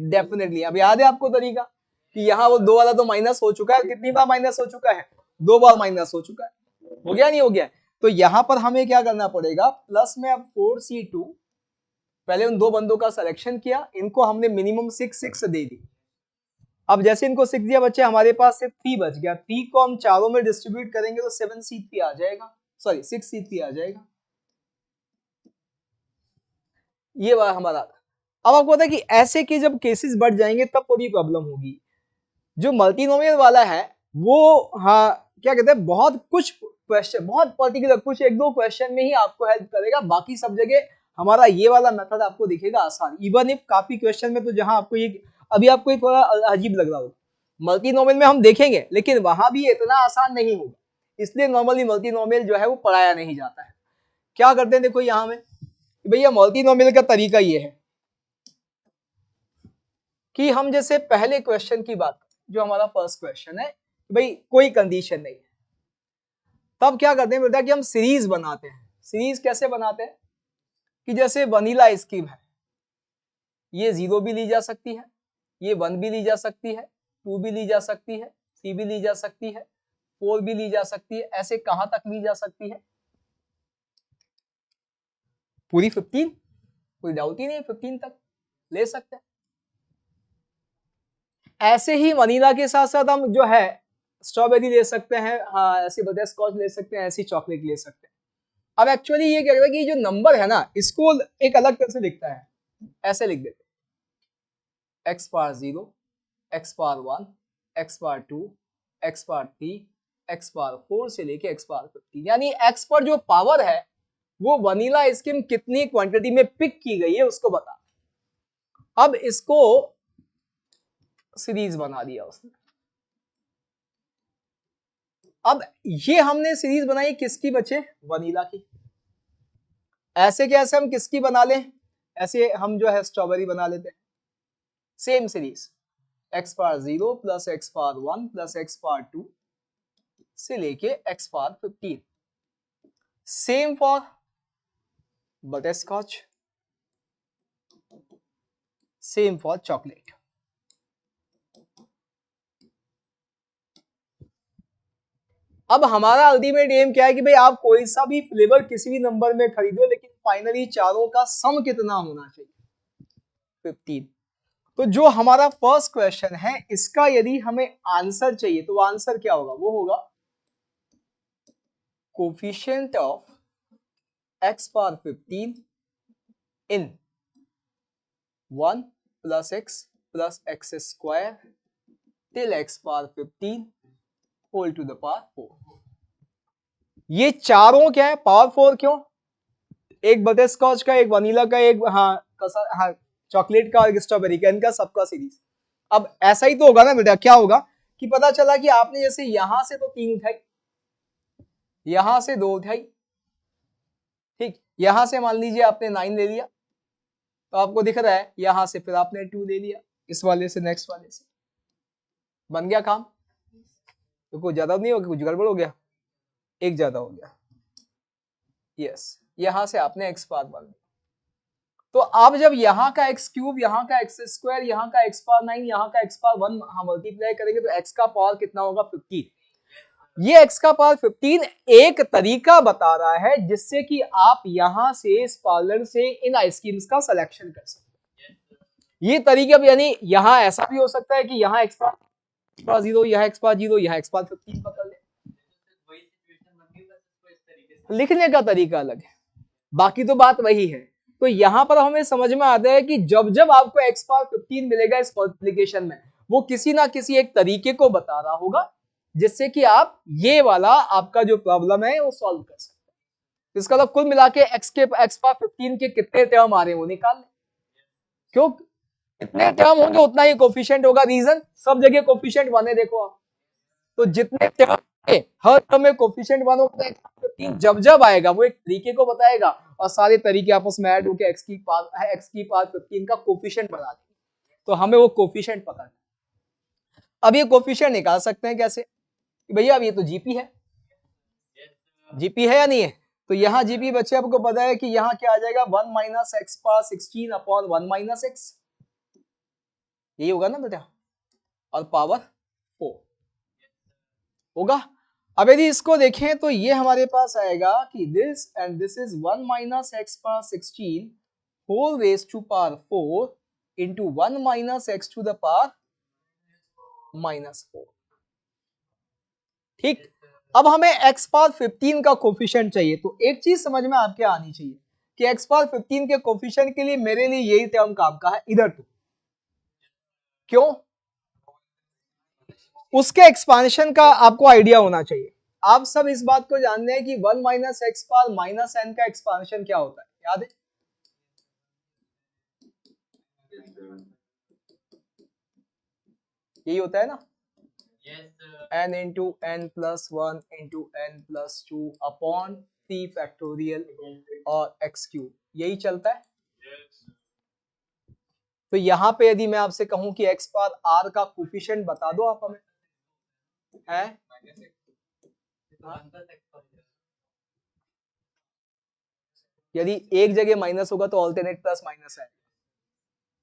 डेफिनेटली। अब याद है आपको तरीका कि यहाँ वो 2 वाला तो माइनस हो चुका है, कितनी बार माइनस हो चुका है, 2 बार माइनस हो चुका है, हो गया नहीं हो गया, तो यहां पर हमें क्या करना पड़ेगा, प्लस में अब 4C2, पहले उन 2 बंदों का सिलेक्शन किया, इनको हमने मिनिमम 6 दे दी। अब जैसे इनको 6 दिया बच्चे, हमारे पास सिर्फ 3 बच गया, 3 को हम चारों में डिस्ट्रीब्यूट करेंगे तो 7C3 आ जाएगा, सॉरी 6C3 आ जाएगा, ये बात हमारा। अब आपको पता है कि ऐसे के जब केसेस बढ़ जाएंगे तब थोड़ी प्रॉब्लम होगी। जो मल्टीनोमियल वाला है वो हाँ क्या कहते हैं, बहुत कुछ क्वेश्चन, बहुत पर्टिकुलर कुछ 1-2 क्वेश्चन में ही आपको हेल्प करेगा, बाकी सब जगह हमारा ये वाला मेथड आपको दिखेगा आसान, इवन इफ काफी क्वेश्चन में तो जहां आपको ये अभी आपको ये थोड़ा अजीब लग रहा होगा, मल्टीनोमियल में हम देखेंगे लेकिन वहां भी इतना आसान नहीं होगा, इसलिए नॉर्मली मल्टीनोमियल जो है वो पढ़ाया नहीं जाता है। क्या करते हैं देखो यहां में भैया, मल्टीनोमियल का तरीका ये है कि हम जैसे पहले क्वेश्चन की बात, जो हमारा फर्स्ट क्वेश्चन है भाई कोई कंडीशन नहीं है, तब क्या करते हैं बेटा कि हम सीरीज बनाते हैं। सीरीज कैसे बनाते हैं कि जैसे वनीला आइसक्रीम है, ये 0 भी ली जा सकती है ये 1 भी ली जा सकती है, 2 भी ली जा सकती है, 3 भी ली जा सकती है, 4 भी ली जा सकती है। ऐसे कहां तक ली जा सकती है? पूरी 15, कोई डाउट ही नहीं, 15 तक ले सकते हैं। ऐसे ही वनीला के साथ साथ हम जो है स्ट्रॉबेरी ले सकते हैं, हाँ ऐसे बटर स्कॉच ले सकते हैं, ऐसी चॉकलेट ले सकते हैं। अब एक्चुअली ये कह रहा है कि जो नंबर है ना इसको एक अलग तरह से लिखता है, ऐसे लिख देते x power 0, x power 1, x power 2, x power 3, x power 4 से लेके x पावर 15, यानी x पर जो पावर है वो वनीला आइसक्रीम कितनी क्वांटिटी में पिक की गई है उसको बता। अब इसको सीरीज बना दिया उसने। अब ये हमने सीरीज बनाई किसकी बचे? वनीला की। ऐसे कैसे हम किसकी बना लें? ऐसे हम जो है स्ट्रॉबेरी बना लेते हैं। Same series x power 0 plus x power 1 plus x power 2 से लेके x power 15। Same for butterscotch, same for chocolate. अब हमारा अल्टीमेट एम क्या है कि भाई आप कोई सा भी फ्लेवर किसी भी नंबर में खरीदो, लेकिन फाइनली चारों का सम कितना होना चाहिए? 15। तो जो हमारा फर्स्ट क्वेश्चन है इसका यदि हमें आंसर चाहिए तो आंसर क्या होगा? वो होगा coefficient of x power 15 in 1 plus x plus x square till x power 15 whole to the power 4। ये चारों क्या है? पावर 4 क्यों? एक बटर स्कॉच का, एक वनीला का, एक हाँ चॉकलेट का, एक स्ट्रॉबेरी का, इनका सबका सीरीज। अब ऐसा ही तो होगा ना बेटा, क्या होगा कि पता चला कि आपने जैसे यहां से तो 3 उठाई, यहां से 2 उठाई, ठीक, यहां से मान लीजिए आपने 9 ले लिया, तो आपको दिख रहा है यहां से फिर आपने 2 ले लिया, इस वाले से नेक्स्ट वाले से बन गया काम। तो कुछ ज्यादा नहीं हो गया, कुछ गड़बड़ हो गया, एक ज्यादा हो गया। यस, यहां से आपने x पावर बन दिया। तो आप जब यहाँ का x क्यूब, यहाँ का x स्क्वायर, यहाँ का x पावर 9, यहाँ का x पावर 1 हम मल्टीप्लाई करेंगे तो x का पावर कितना होगा? 15। ये x का पावर 15 एक तरीका बता रहा है जिससे कि आप यहां से इस पार्लर से इन आइसक्रीम्स का सिलेक्शन कर सकते हैं। ये तरीका भी, यानी यहां ऐसा भी हो सकता है कि यहाँ x पावर 0, यहाँ x पावर 0, यहाँ x पावर 15 पकड़ ले। लिखने का तरीका अलग है, बाकी तो बात वही है। तो यहां पर हमें समझ में आता है कि जब जब आपको x पावर 15 मिलेगा इस मल्टीप्लिकेशन में, वो किसी ना किसी एक तरीके को बता रहा होगा जिससे कि आप ये वाला आपका जो प्रॉब्लम है वो सॉल्व कर सकते हैं। इसका मतलब कुल मिला के x पावर 15 के कितने टर्म आ रहे हैं वो निकाल लें। क्यों? कितने टर्म होंगे उतना ही कोफिशिएंट होगा। रीजन, सब जगह कोफिशिएंट 1 है, देखो आप। तो जितने टर्म हर टर्म में कोफिशिएंट 1 होता है, जब जब आएगा वो एक तरीके को बताएगा और सारे तरीके आपस में ऐड होकर x की पावर 15 का कोफिशिएंट बना देंगे। तो हमें वो कोफिशिएंट पता है। अब ये कोफिशिएंट निकाल सकते हैं कैसे? भैया अब ये तो जीपी है, जीपी है या नहीं है? तो यहाँ जीपी बच्चे आपको पता है कि यहाँ क्या आ जाएगा? 1 minus x power 16 upon 1 minus x, यही होगा ना बेटा, और पावर 4 होगा। अब यदि इसको देखें तो ये हमारे पास आएगा कि this and this is 1 minus x power 16 whole raise to power 4 into 1 minus x to the power -4। ठीक, अब हमें x पावर 15 का कोफिशिएंट चाहिए। तो एक चीज समझ में आपके आनी चाहिए कि x पावर 15 के कोफिशिएंट के लिए मेरे लिए यही टर्म काम का है, इधर तो क्यों? उसके एक्सपांशन का आपको आइडिया होना चाहिए। आप सब इस बात को जानते हैं कि 1 minus x power minus n का एक्सपांशन क्या होता है, याद है? यही होता है ना, n into n plus 1 into n plus 2 upon 3 factorial और एक्स क्यूब, यही चलता है। तो यहां पे यदि मैं आपसे कहूं कि x पावर r का कोफिशिएंट बता दो आप हमें, है? यदि एक जगह माइनस होगा तो ऑल्टरनेट प्लस माइनस है।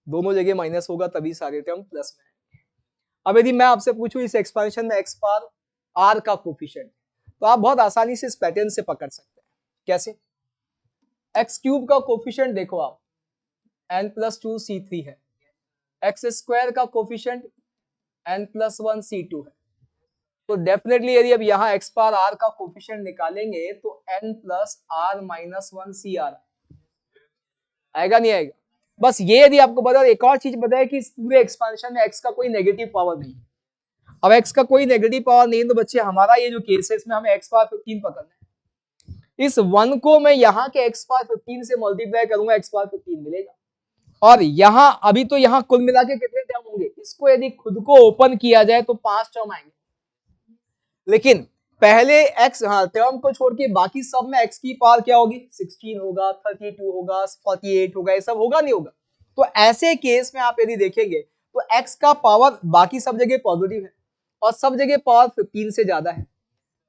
दोनों जगह माइनस होगा तभी सारे टर्म प्लस में आएंगे। अब यदि मैं आपसे पूछूं इस एक्सपेंशन में x पावर r का कोफिशिएंट, तो आप बहुत आसानी से इस पैटर्न से पकड़ सकते हैं। कैसे? x क्यूब का कोफिशिएंट देखो आप n+2 c3 है, x स्क्वायर का कोफिशिएंट n+1 c2 है। तो डेफिनेटली यदि अब यहाँ x पावर r का कोफिशिएंट निकालेंगे तो n+r-1 cr आएगा, नहीं आएगा? बस ये यदि आपको पता, एक और चीज बताए कि इस पूरे एक्सपेंशन में x का कोई नेगेटिव पावर नहीं है। अब x का कोई नेगेटिव पावर नहीं है तो बच्चे हमारा ये जो केस है इसमें हमें x पावर 15 पकड़ना है। इस 1 को मैं यहाँ के x पावर 15 से मल्टीप्लाई करूंगा, x पावर 15 मिलेगा। और यहाँ अभी तो यहाँ कुल मिला के कितने टर्म होंगे, इसको यदि खुद को ओपन किया जाए तो 5 टर्म आएंगे। लेकिन पहले x, हाँ, टर्म को छोड़ के बाकी सब में x की पावर क्या होगी, 16 होगा, 32 होगा, 48 होगा, ये सब होगा नहीं होगा? तो ऐसे केस में आप यदि देखेंगे तो x का पावर बाकी सब जगह पॉजिटिव है और सब जगह पावर 15 से ज्यादा है।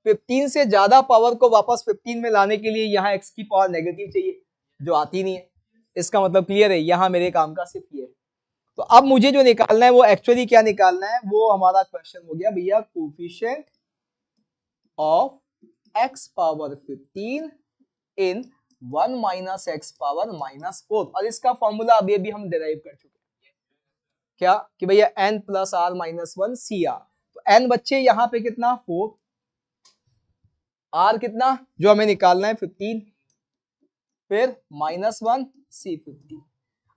15 से ज्यादा पावर को वापस 15 में लाने के लिए यहाँ x की पावर नेगेटिव चाहिए, जो आती नहीं है। इसका मतलब क्लियर है, यहाँ मेरे काम का सिर्फ ये है। तो अब मुझे जो निकालना है वो एक्चुअली क्या निकालना है, वो हमारा क्वेश्चन हो गया भैया coefficient of x power 15 in 1 minus x power -4। और इसका फॉर्मूला अभी अभी हम डिराइव कर चुके हैं, क्या कि भैया n+r-1 cr। तो n बच्चे यहाँ पे कितना 4, r कितना जो हमें निकालना है 15, फिर -1 c15।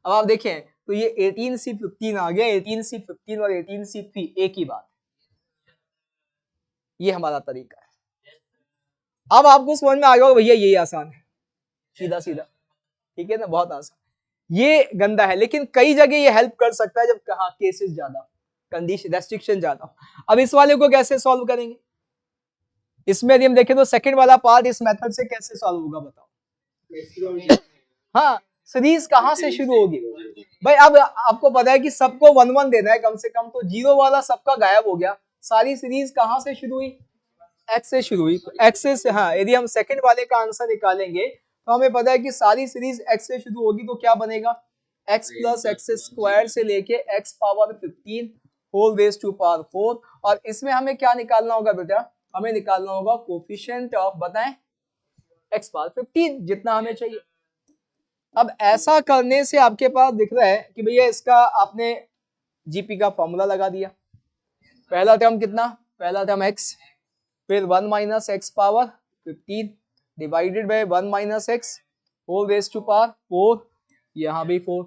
अब आप देखें तो ये 18c15 आ गया, 18c15 और 18c3 एक ही बात। ये हमारा तरीका है। अब आपको समझ में आ गया भैया यही आसान है, सीधा सीधा, ठीक है ना, बहुत आसान। ये गंदा है लेकिन कई जगह ये हेल्प कर सकता है जब कहा केसेस ज्यादा, कंडीशन रेस्ट्रिक्शन ज्यादा। अब इस वाले को कैसे सॉल्व करेंगे, इसमें यदि हम देखें तो सेकंड वाला पार्ट इस मेथड से कैसे सॉल्व होगा बताओ। हाँ, सीरीज कहां से शुरू होगी भाई? अब आपको पता है कि सबको 1-1 देना है कम से कम, तो 0 वाला सबका गायब हो गया। सारी सीरीज कहां से शुरू हुई, x से शुरू हुई। x से, हाँ, यदि हम सेकंड वाले का आंसर निकालेंगे तो हमें पता है कि सारी सीरीज x से शुरू होगी, तो क्या बनेगा, x प्लस एक्स स्क्वायर से लेके x power 15 whole raise to power 4। और इसमें हमें क्या निकालना होगा बेटा, हमें निकालना होगा कोफिशिएंट ऑफ, बताएं, x पावर 15 जितना हमें चाहिए। अब ऐसा करने से आपके पास दिख रहा है कि भैया इसका आपने जीपी का फॉर्मूला लगा दिया। पहला टर्म कितना, पहला टर्म x, फिर 1 minus x power 15 divided by 1 minus x whole raise to power 4, यहाँ भी 4।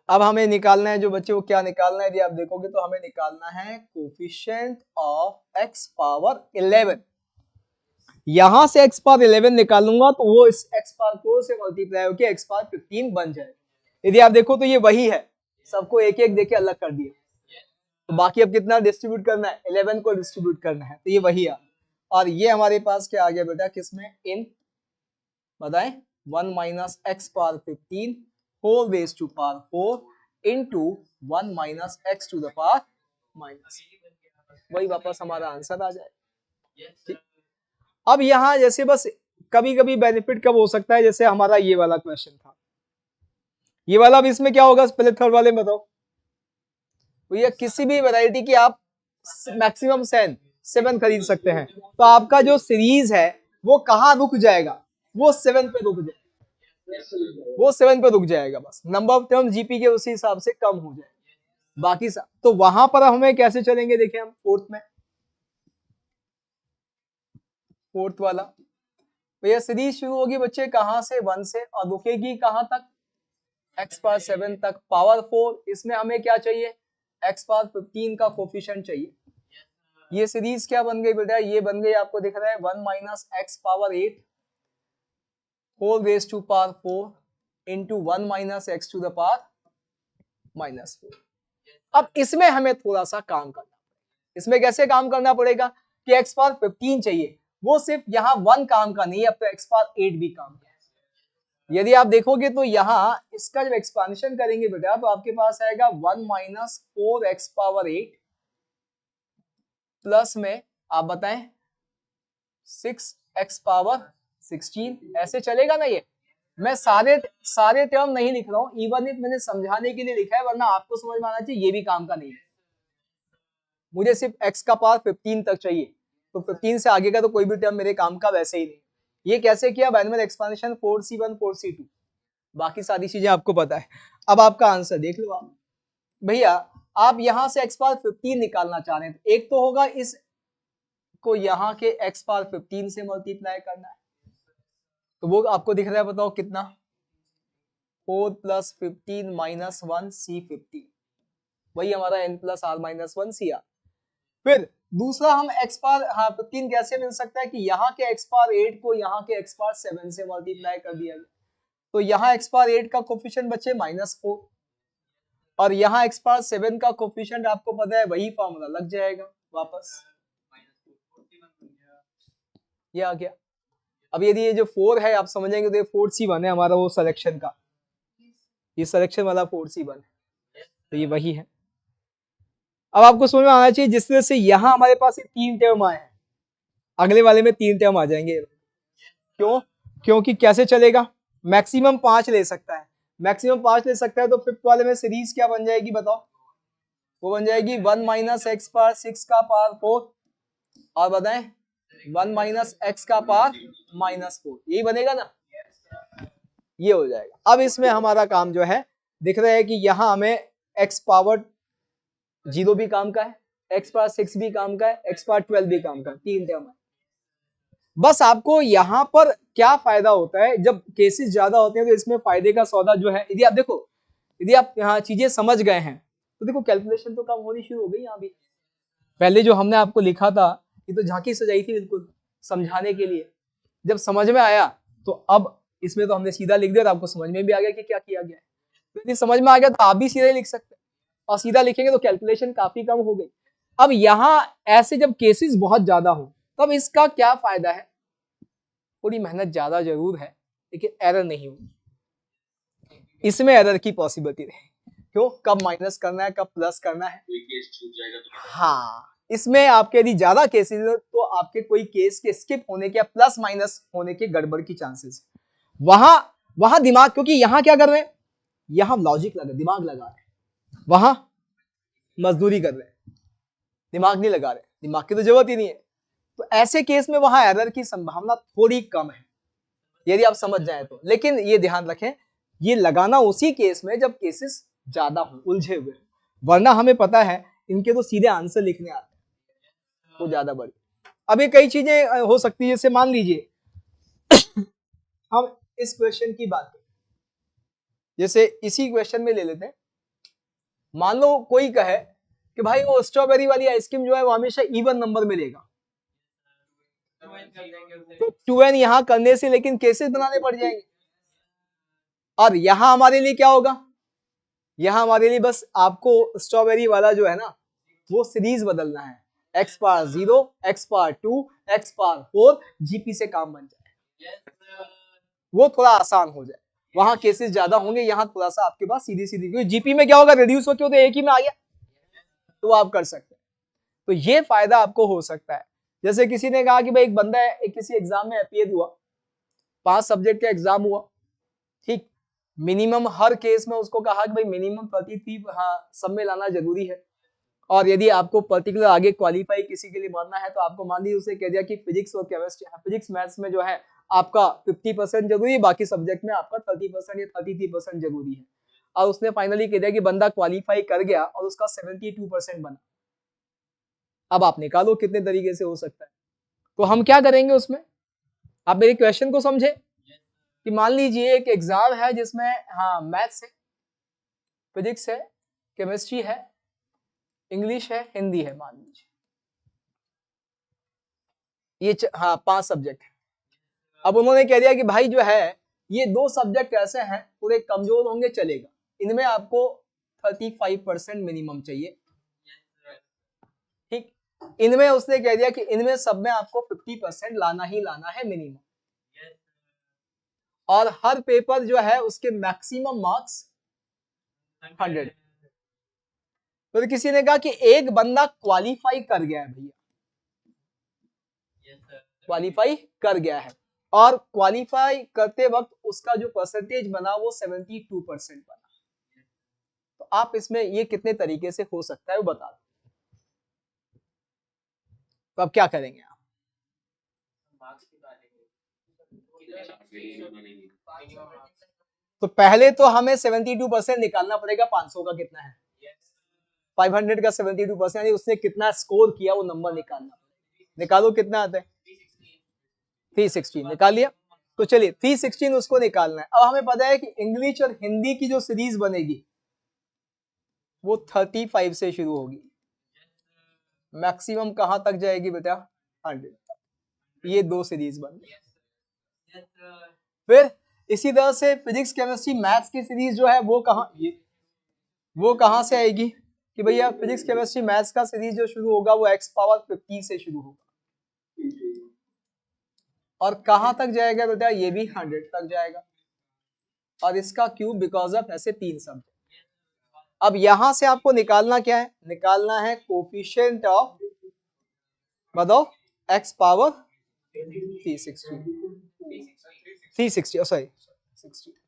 अब हमें निकालना है जो बच्चे, वो क्या निकालना है, यदि आप देखोगे तो हमें निकालना है कोफिशिएंट ऑफ x पावर 11। यहां से x पावर 11 निकालूंगा तो वो इस x पावर 4 से मल्टीप्लाई होकर x पावर 15 बन जाएगा। यदि आप देखो तो ये वही है, सबको एक एक देके अलग कर दिया, तो बाकी अब कितना डिस्ट्रीब्यूट करना है, 11 को डिस्ट्रीब्यूट करना है, तो ये वही आ। और ये हमारे पास क्या आ गया बेटा, किसमें, इन, बताएं, 1 minus x power 15 whole raise to power 4 into 1 minus x to the power minus, वही वापस हमारा आंसर आ जाए। ठीक, अब यहाँ जैसे बस कभी कभी बेनिफिट कब हो सकता है, जैसे हमारा ये वाला क्वेश्चन था, ये वाला, अब इसमें क्या होगा, पहले थर्ड वाले में बताओ भैया, किसी भी वैरायटी की आप मैक्सिमम 7 खरीद सकते हैं, तो आपका जो सीरीज है वो कहाँ रुक जाएगा, वो 7 पे रुक जाएगा, वो 7 पे रुक जाएगा। बस नंबर ऑफ टर्म जीपी के उसी हिसाब से कम हो जाएगा, बाकी सब तो वहां पर हमें कैसे चलेंगे, देखें हम फोर्थ में, फोर्थ वाला भैया सीरीज शुरू होगी बच्चे कहां से, 1 से, और रुकेगी कहां तक, x पावर 7 तक, पावर 4। इसमें हमें क्या चाहिए, x पावर 15 का कोफिशिएंट चाहिए। ये सीरीज क्या बन गई बेटा, ये बन गई, आपको दिख रहा है 1 minus x power 8 whole raise to power 4 into 1 minus x to the power -4। अब इसमें हमें थोड़ा सा काम करना, इसमें कैसे काम करना पड़ेगा कि एक्स पावर 15 चाहिए, वो सिर्फ यहाँ 1 काम का नहीं है, अब तो एक्स पावर 8 भी काम का है। यदि आप देखोगे तो यहाँ इसका जब एक्सपांशन करेंगे बेटा तो आपके पास आएगा 1 माइनस 4 एक्स पावर 8 प्लस में आप बताएं 6 एक्स पावर 16, ऐसे चलेगा ना ये, मैं सारे टर्म नहीं लिख रहा हूँ, इवन इफ मैंने समझाने के लिए लिखा है, वरना आपको समझ में आना चाहिए ये भी काम का नहीं है। मुझे सिर्फ x का पावर 15 तक चाहिए, तो 15 से आगे का तो कोई भी टर्म मेरे काम का वैसे ही नहीं। ये कैसे किया? बाइनोमियल एक्सपेंशन 4c1 4c2, बाकी सारी चीजें आपको पता है। अब आपका आंसर देख लो आप भैया, आप यहां से x पावर 15 निकालना चाह रहे हैं, तो एक तो होगा इस को यहाँ के x पावर 15 से मल्टीप्लाई करना है, तो वो आपको दिख रहा है, बताओ कितना? 4 + 15 - 1 c15, वही हमारा n + r - 1 cr। फिर दूसरा हम x पावर 15 कैसे मिल सकता है कि यहाँ के x पावर 8 को यहाँ के x पावर 7 से मल्टीप्लाई कर दिया गया, तो यहाँ x पावर 8 का कोफिशिएंट बचे -4, और यहाँ x पावर 7 का कोफिशिएंट आपको पता है, वही फॉर्मूला लग जाएगा वापस, ये आ गया। अब यदि ये जो 4 है आप समझेंगे तो ये 4c1 है हमारा, वो सिलेक्शन का, ये सिलेक्शन वाला 4c1 है, तो ये वही है। अब आपको समझ में आना चाहिए, जिस तरह से यहाँ हमारे पास ये 3 टर्म आए हैं, अगले वाले में 3 टर्म आ जाएंगे। क्यों? क्योंकि कैसे चलेगा? मैक्सिमम 5 ले सकता है, मैक्सिमम 5 ले सकता है, तो फिफ्थ वाले में सीरीज क्या बन जाएगी बताओ? वो बन जाएगी 1 - x पावर 6 का पावर 4, और बताएं 1 - x का पावर -4, यही बनेगा ना, ये हो जाएगा। अब इसमें हमारा काम जो है दिख रहा है कि यहाँ हमें x पावर 0 भी काम का है, x पावर 6 भी काम का है, x पावर 12 भी काम का है, 3 टर्म है। बस आपको यहाँ पर क्या फायदा होता है, जब केसेस ज्यादा होते हैं तो इसमें फायदे का सौदा जो है, यदि आप देखो, यदि आप यहाँ चीजें समझ गए हैं तो देखो कैलकुलेशन तो कम होनी शुरू हो गई। यहाँ भी पहले जो हमने आपको लिखा था ये तो झांकी सजाई थी बिल्कुल समझाने के लिए, जब समझ में आया तो अब इसमें तो हमने सीधा लिख दिया, तो आपको समझ में भी आ गया कि क्या किया गया है। तो यदि समझ में आ गया तो आप भी सीधे लिख सकते हैं, और सीधा लिखेंगे तो कैलकुलेशन काफी कम हो गई। अब यहाँ ऐसे जब केसेस बहुत ज्यादा हो तब इसका क्या फायदा है, थोड़ी मेहनत ज्यादा जरूर है लेकिन एरर नहीं होगी, इसमें एरर की पॉसिबिलिटी रहे। क्यों? कब माइनस करना है, कब प्लस करना है, केस छूट जाएगा तो हाँ, इसमें आपके यदि ज्यादा केसेस है तो आपके कोई केस के स्किप होने के या प्लस माइनस होने के गड़बड़ की चांसेस, वहां दिमाग, क्योंकि यहाँ क्या कर रहे हैं, यहाँ लॉजिक लगा, दिमाग लगा रहे हैं, वहां मजदूरी कर रहे हैं, दिमाग नहीं लगा रहे, दिमाग की तो जरूरत ही नहीं है। तो ऐसे केस में वहां एरर की संभावना थोड़ी कम है यदि आप समझ जाए तो। लेकिन ये ध्यान रखें, ये लगाना उसी केस में जब केसेस ज्यादा हो, उलझे हुए, वरना हमें पता है इनके तो सीधे आंसर लिखने आते हैं, वो ज्यादा बड़ी। अब ये कई चीजें हो सकती है, जैसे मान लीजिए हम इस क्वेश्चन की बात करें, जैसे इसी क्वेश्चन में ले लेते हैं, मान लो कोई कहे कि भाई वो स्ट्रॉबेरी वाली आइसक्रीम जो है वो हमेशा इवन नंबर में लेगा, तो 2n यहां करने से लेकिन केसेस बनाने पड़ जाएंगे, और यहां हमारे लिए क्या होगा, यहां हमारे लिए बस आपको स्ट्रॉबेरी वाला जो है ना वो सीरीज बदलना है, x power 0, x power 2, x power 4, GP से काम बन जाए, वो थोड़ा आसान हो जाए। वहां केसेस ज्यादा होंगे, यहाँ थोड़ा सा आपके पास सीधी सीधी, क्योंकि जीपी में क्या होगा, रिड्यूस होकर तो एक ही में आ गया, तो आप कर सकते हैं। तो ये फायदा आपको हो सकता है। जैसे किसी ने कहा कि भाई एक बंदा है, एक किसी एग्जाम में अपीयर हुआ, 5 सब्जेक्ट का एग्जाम हुआ, ठीक, मिनिमम हर केस में उसको कहा कि भाई मिनिमम 33 सब में लाना जरूरी है, और यदि आपको पर्टिकुलर आगे क्वालिफाई किसी के लिए बनना है तो आपको मान लीजिए उसे कह दिया कि फिजिक्स और केमिस्ट्री, फिजिक्स मैथ्स में जो है आपका 50% जरूरी है, बाकी सब्जेक्ट में आपका 30% या 33% जरूरी है, और उसने फाइनली कह दिया कि बंदा क्वालिफाई कर गया और उसका 72% बना। अब आप निकालो कितने तरीके से हो सकता है। तो हम क्या करेंगे उसमें, आप मेरे क्वेश्चन को समझे कि मान लीजिए एक एग्जाम है जिसमें मैथ्स है, फिजिक्स है, केमिस्ट्री है, इंग्लिश है, हिंदी है, मान लीजिए ये 5 सब्जेक्ट है। अब उन्होंने कह दिया कि भाई जो है ये 2 सब्जेक्ट ऐसे हैं थोड़े कमजोर होंगे, चलेगा, इनमें आपको 35% मिनिमम चाहिए, ठीक, इनमें उसने कह दिया कि इनमें सब में आपको 50% लाना ही लाना है मिनिमम, और हर पेपर जो है उसके मैक्सिमम मार्क्स 100। तो किसी ने कहा कि एक बंदा क्वालिफाई कर गया है भैया, क्वालिफाई कर गया है, और क्वालिफाई करते वक्त उसका जो परसेंटेज बना वो 72% बना। तो आप इसमें ये कितने तरीके से हो सकता है वो बता दो। तो अब क्या करेंगे आप? तो पहले तो हमें 72% निकालना पड़ेगा। 500 का कितना है? 500 का 72% यानी उसने कितना स्कोर किया वो नंबर निकालना। निकालो कितना आता है? 316 निकाल लिया। तो चलिए 316 उसको निकालना है। अब हमें पता है कि इंग्लिश और हिंदी की जो सीरीज बनेगी वो 35 से शुरू होगी, मैक्सिमम कहां तक जाएगी बेटा? 100। ये दो सीरीज बन गई। फिर इसी तरह से फिजिक्स केमिस्ट्री मैथ्स की सीरीज जो है वो कहां से आएगी कि भैया फिजिक्स केमिस्ट्री मैथ्स का सीरीज जो शुरू होगा वो x पावर 50 से शुरू होगा। और कहां तक जाएगा बेटा? ये भी 100 तक जाएगा। और इसका क्यूब बिकॉज ऑफ ऐसे 3 शब्द। अब यहां से आपको निकालना क्या है? निकालना है कोफिशिएंट ऑफ, बताओ, x पावर 360 सॉरी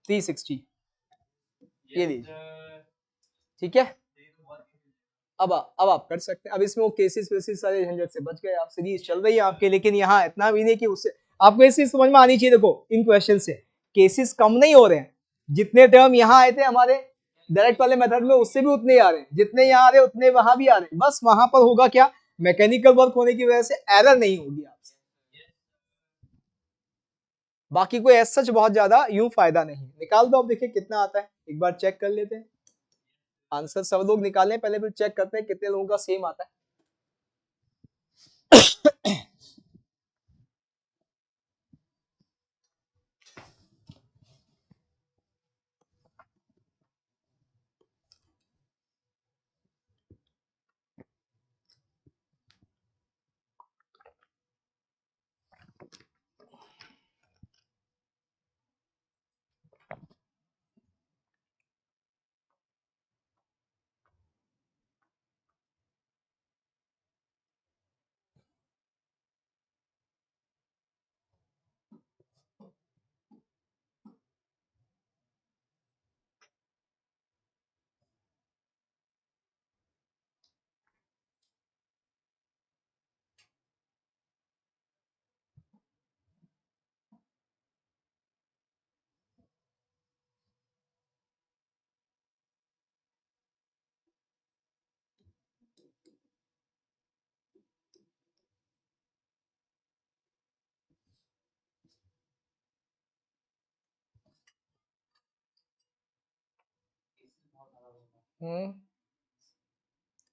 360 ये लीजिए, ठीक है। अब आप कर सकते हैं। अब इसमें वो केसेस वेसेस सारे झंझट से बच गए आप, सीरीज चल रही है आपके। लेकिन यहाँ इतना भी नहीं कि उससे आपको ये चीज समझ में आनी चाहिए। देखो इन क्वेश्चन से केसेस कम नहीं हो रहे हैं, जितने टर्म यहाँ आए थे हमारे डायरेक्ट वाले मेथड में उससे भी उतने ही आ रहे हैं, जितने यहाँ आ रहे हैं उतने वहां भी आ रहे हैं। बस वहां पर होगा क्या, मैकेनिकल वर्क होने की वजह से एरर नहीं होगी आपसे, बाकी कोई ऐसा सच बहुत ज्यादा यूं फायदा नहीं। निकाल दो, अब देखिए कितना आता है, एक बार चेक कर लेते हैं। आंसर सब लोग निकालें पहले, फिर चेक करते हैं कितने लोगों का सेम आता है।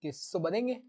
किस तो बनेंगे।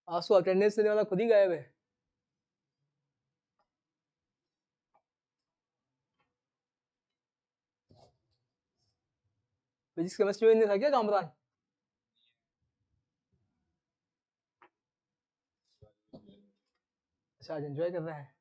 आंसू अटेंडेंस देने वाला खुद ही गायब है। फिजिक्स केमिस्ट्री में नहीं था क्या कामरान? अच्छा आज एंजॉय कर रहा है।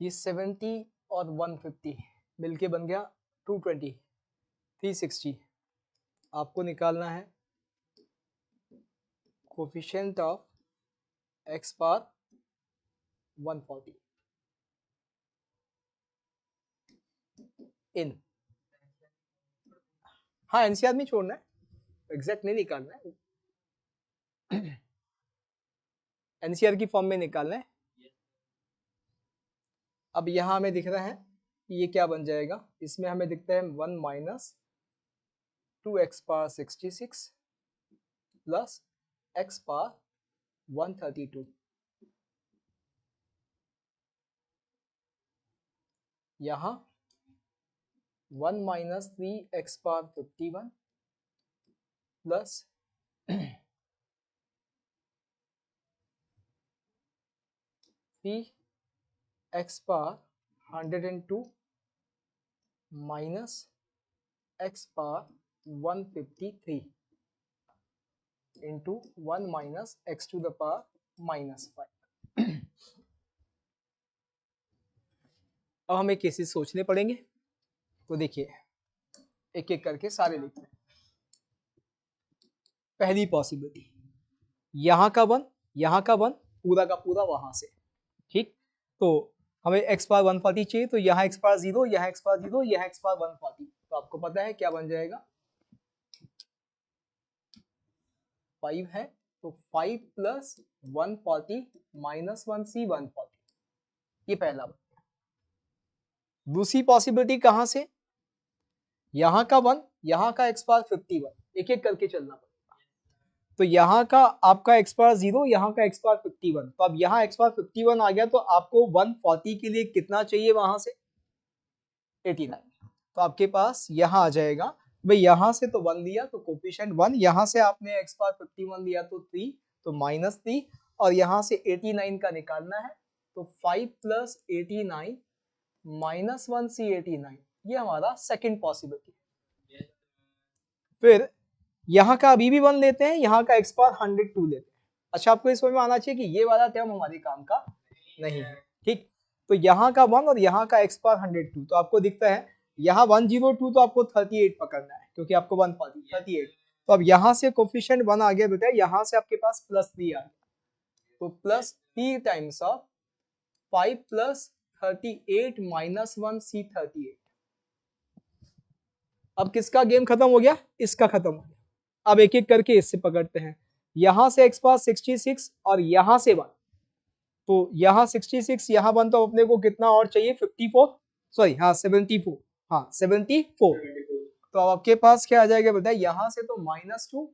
ये 70 और 150 मिलके बन गया 220, 360। आपको निकालना है कोफिशिएंट ऑफ x पावर 140 इन, हाँ एनसीआर में छोड़ना है, एग्जैक्ट नहीं निकालना है। एनसीआर की फॉर्म में निकालना है। अब यहाँ हमें दिख रहा है कि ये क्या बन जाएगा, इसमें हमें दिखता है 1 minus 2x power 66 plus x power 132। यहाँ 1 minus 3x power 51 plus 3x power 102 minus x power 153 into 1 minus x to the power minus 5। अब हमें केसेस सोचने पड़ेंगे, तो देखिए एक एक करके सारे लिखते हैं। पहली पॉसिबिलिटी, यहाँ का 1, यहाँ का 1, पूरा का पूरा वहां से, ठीक। तो हमें x पावर 140 चाहिए, तो यहाँ x पावर 0, यहाँ x पावर 0, यहाँ x पावर 140, तो आपको पता है क्या बन जाएगा, 5 है, तो 5 प्लस 140 माइनस 1c 140, ये पहला बन। दूसरी पॉसिबिलिटी कहां से, यहाँ का 1, यहाँ का x पावर 51, एक एक करके चलना पड़ेगा। तो यहाँ का आपका x पावर 0, यहाँ का x पावर 51, तो अब यहाँ x पावर 51 आ गया, तो आपको 140 के लिए कितना चाहिए वहां से, 89। तो आपके पास यहाँ आ जाएगा, भाई यहाँ से तो 1 लिया तो कोफिशिएंट 1, यहाँ से आपने x पावर 51 लिया तो 3, तो माइनस 3, और यहाँ से 89 का निकालना है, तो 5 प्लस 89 माइनस 1c 89, ये हमारा सेकंड पॉसिबिलिटी। फिर यहाँ का अभी भी 1 लेते हैं, यहाँ का x पावर 102 लेते हैं। अच्छा, आपको इस में आना चाहिए कि ये वाला टर्म हमारे काम का नहीं है, ठीक। तो यहाँ का 1 और यहाँ का x पावर 102, तो आपको दिखता है यहाँ 102, तो आपको 38 पकड़ना है, क्योंकि आपको 140 38। तो अब यहाँ से कोफिशिएंट 1 आ गया बेटा, यहाँ से आपके पास प्लस 3 आ गया, तो plus 3 times of 5 plus 38 minus 1c 38। अब किसका गेम खत्म हो गया, इसका खत्म हो गया। अब एक एक करके इससे पकड़ते हैं, यहां से x पावर 66 और यहां से 1, तो यहाँ 66, यहाँ 1, तो अपने को कितना और चाहिए, 54, सॉरी हाँ 74, हाँ 74। तो अब आपके पास क्या आ जाएगा बेटा, यहाँ से तो -2,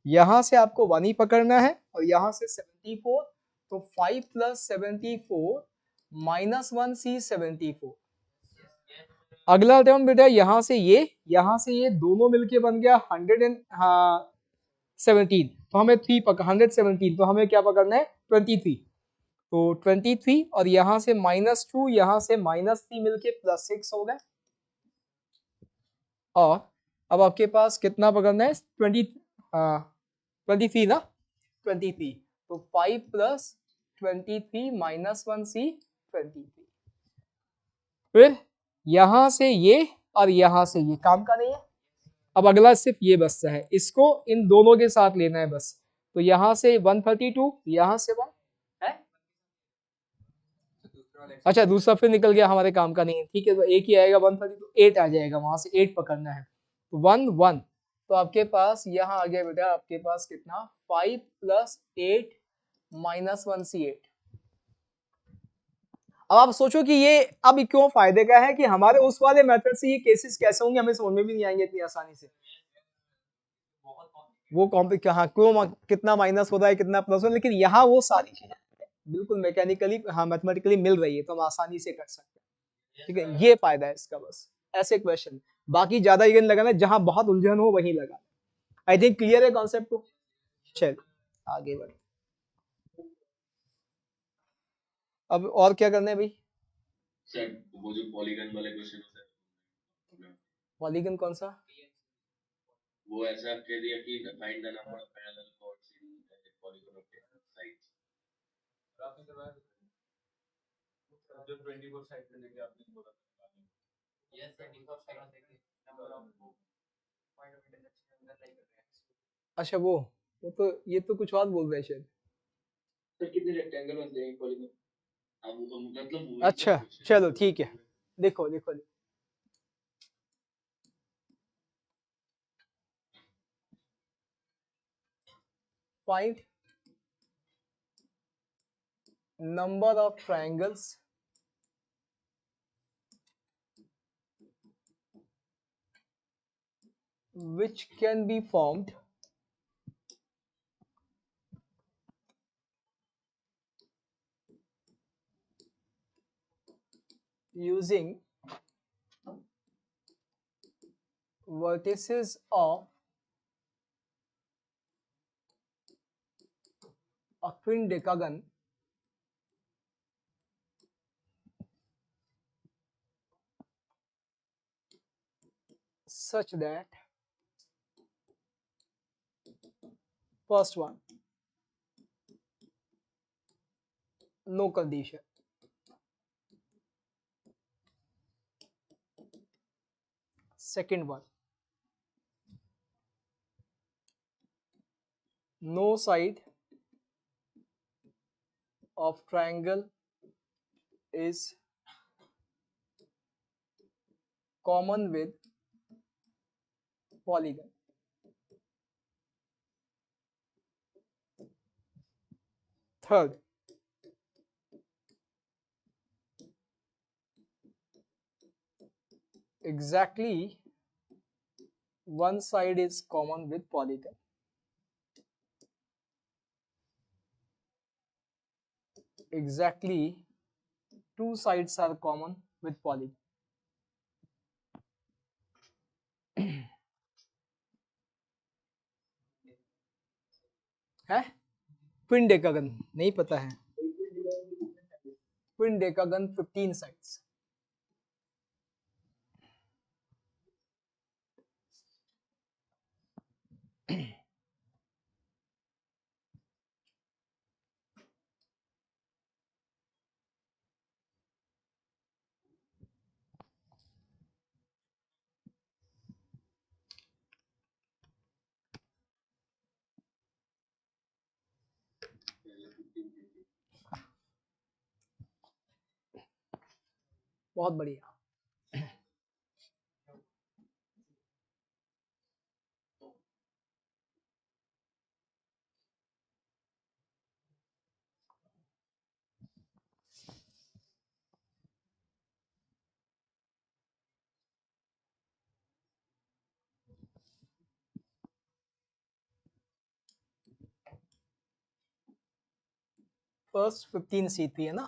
यहाँ से आपको 1 ही पकड़ना है, और यहाँ से 74, तो 5 प्लस 74 माइनस 1c 74। अगला टर्म बेटा यहाँ से ये दोनों मिलके बन गया 117, तो हमें 3 117, तो हमें क्या पकड़ना है, 23, तो 23, और यहाँ से -2, यहाँ से -3 मिलके +6 हो गए, और अब आपके पास कितना पकड़ना है, 23 ना, 23, तो 5 प्लस 23 माइनस 1c 23। फिर यहाँ से ये और यहाँ से ये काम का नहीं है, अब अगला सिर्फ ये बचता है, इसको इन दोनों के साथ लेना है बस। तो यहाँ से 132, यहाँ से 1 है, अच्छा दूसरा फिर निकल गया, हमारे काम का नहीं है, ठीक है, तो एक ही आएगा 130, तो 8 आ जाएगा, वहां से 8 पकड़ना है, तो 1 1, तो आपके पास यहाँ आ गया बेटा, आपके पास कितना, 5 प्लस 8 माइनस 1c8। अब आप सोचो कि ये अब क्यों फायदे का है, कि हमारे उस वाले मेथड से ये केसेस कैसे होंगे, हमें समझ में भी नहीं आएंगे इतनी आसानी से, वो कॉम्प्लिकेट, हाँ क्यों कितना माइनस हो रहा है, कितना प्लस हो, लेकिन यहाँ वो सारी चीजें बिल्कुल मैकेनिकली, हाँ मैथमेटिकली मिल रही है, तो हम आसानी से कर सकते हैं, ठीक है, ये फायदा है इसका, बस ऐसे क्वेश्चन, बाकी ज्यादा ये लगाना, जहां बहुत उलझन हो वहीं लगा। आई थिंक क्लियर है कॉन्सेप्ट को, चल आगे बढ़। अब और क्या करना है भाई, सर वो जो पॉलीगन वाले क्वेश्चन होते हैं, पॉलीगन कौन सा, वो ऐसा कह दिया कि find the number of parallel chords in polygon of different sides, जो 24 साइड पे लेके आपने बोला, यस 24 साइड पे number of point of intersection अंदर नहीं कर रहे हैं। अच्छा वो तो ये तो कुछ और बोल रहे हैं शायद, सर कितने रेक्टेंगल बनते हैं पॉलीगन, अब मतलब अच्छा चलो ठीक है, देखो देखो find number of triangles which can be formed using vertices of a quindecagon such that first one, no condition. Second one, no side of triangle is common with polygon. Third, exactly one side is common with polygon. Exactly two sides are common with polygon. है क्विंडेकागन नहीं पता है क्विंडेकागन 15 sides बहुत बढ़िया first 15 C3 है ना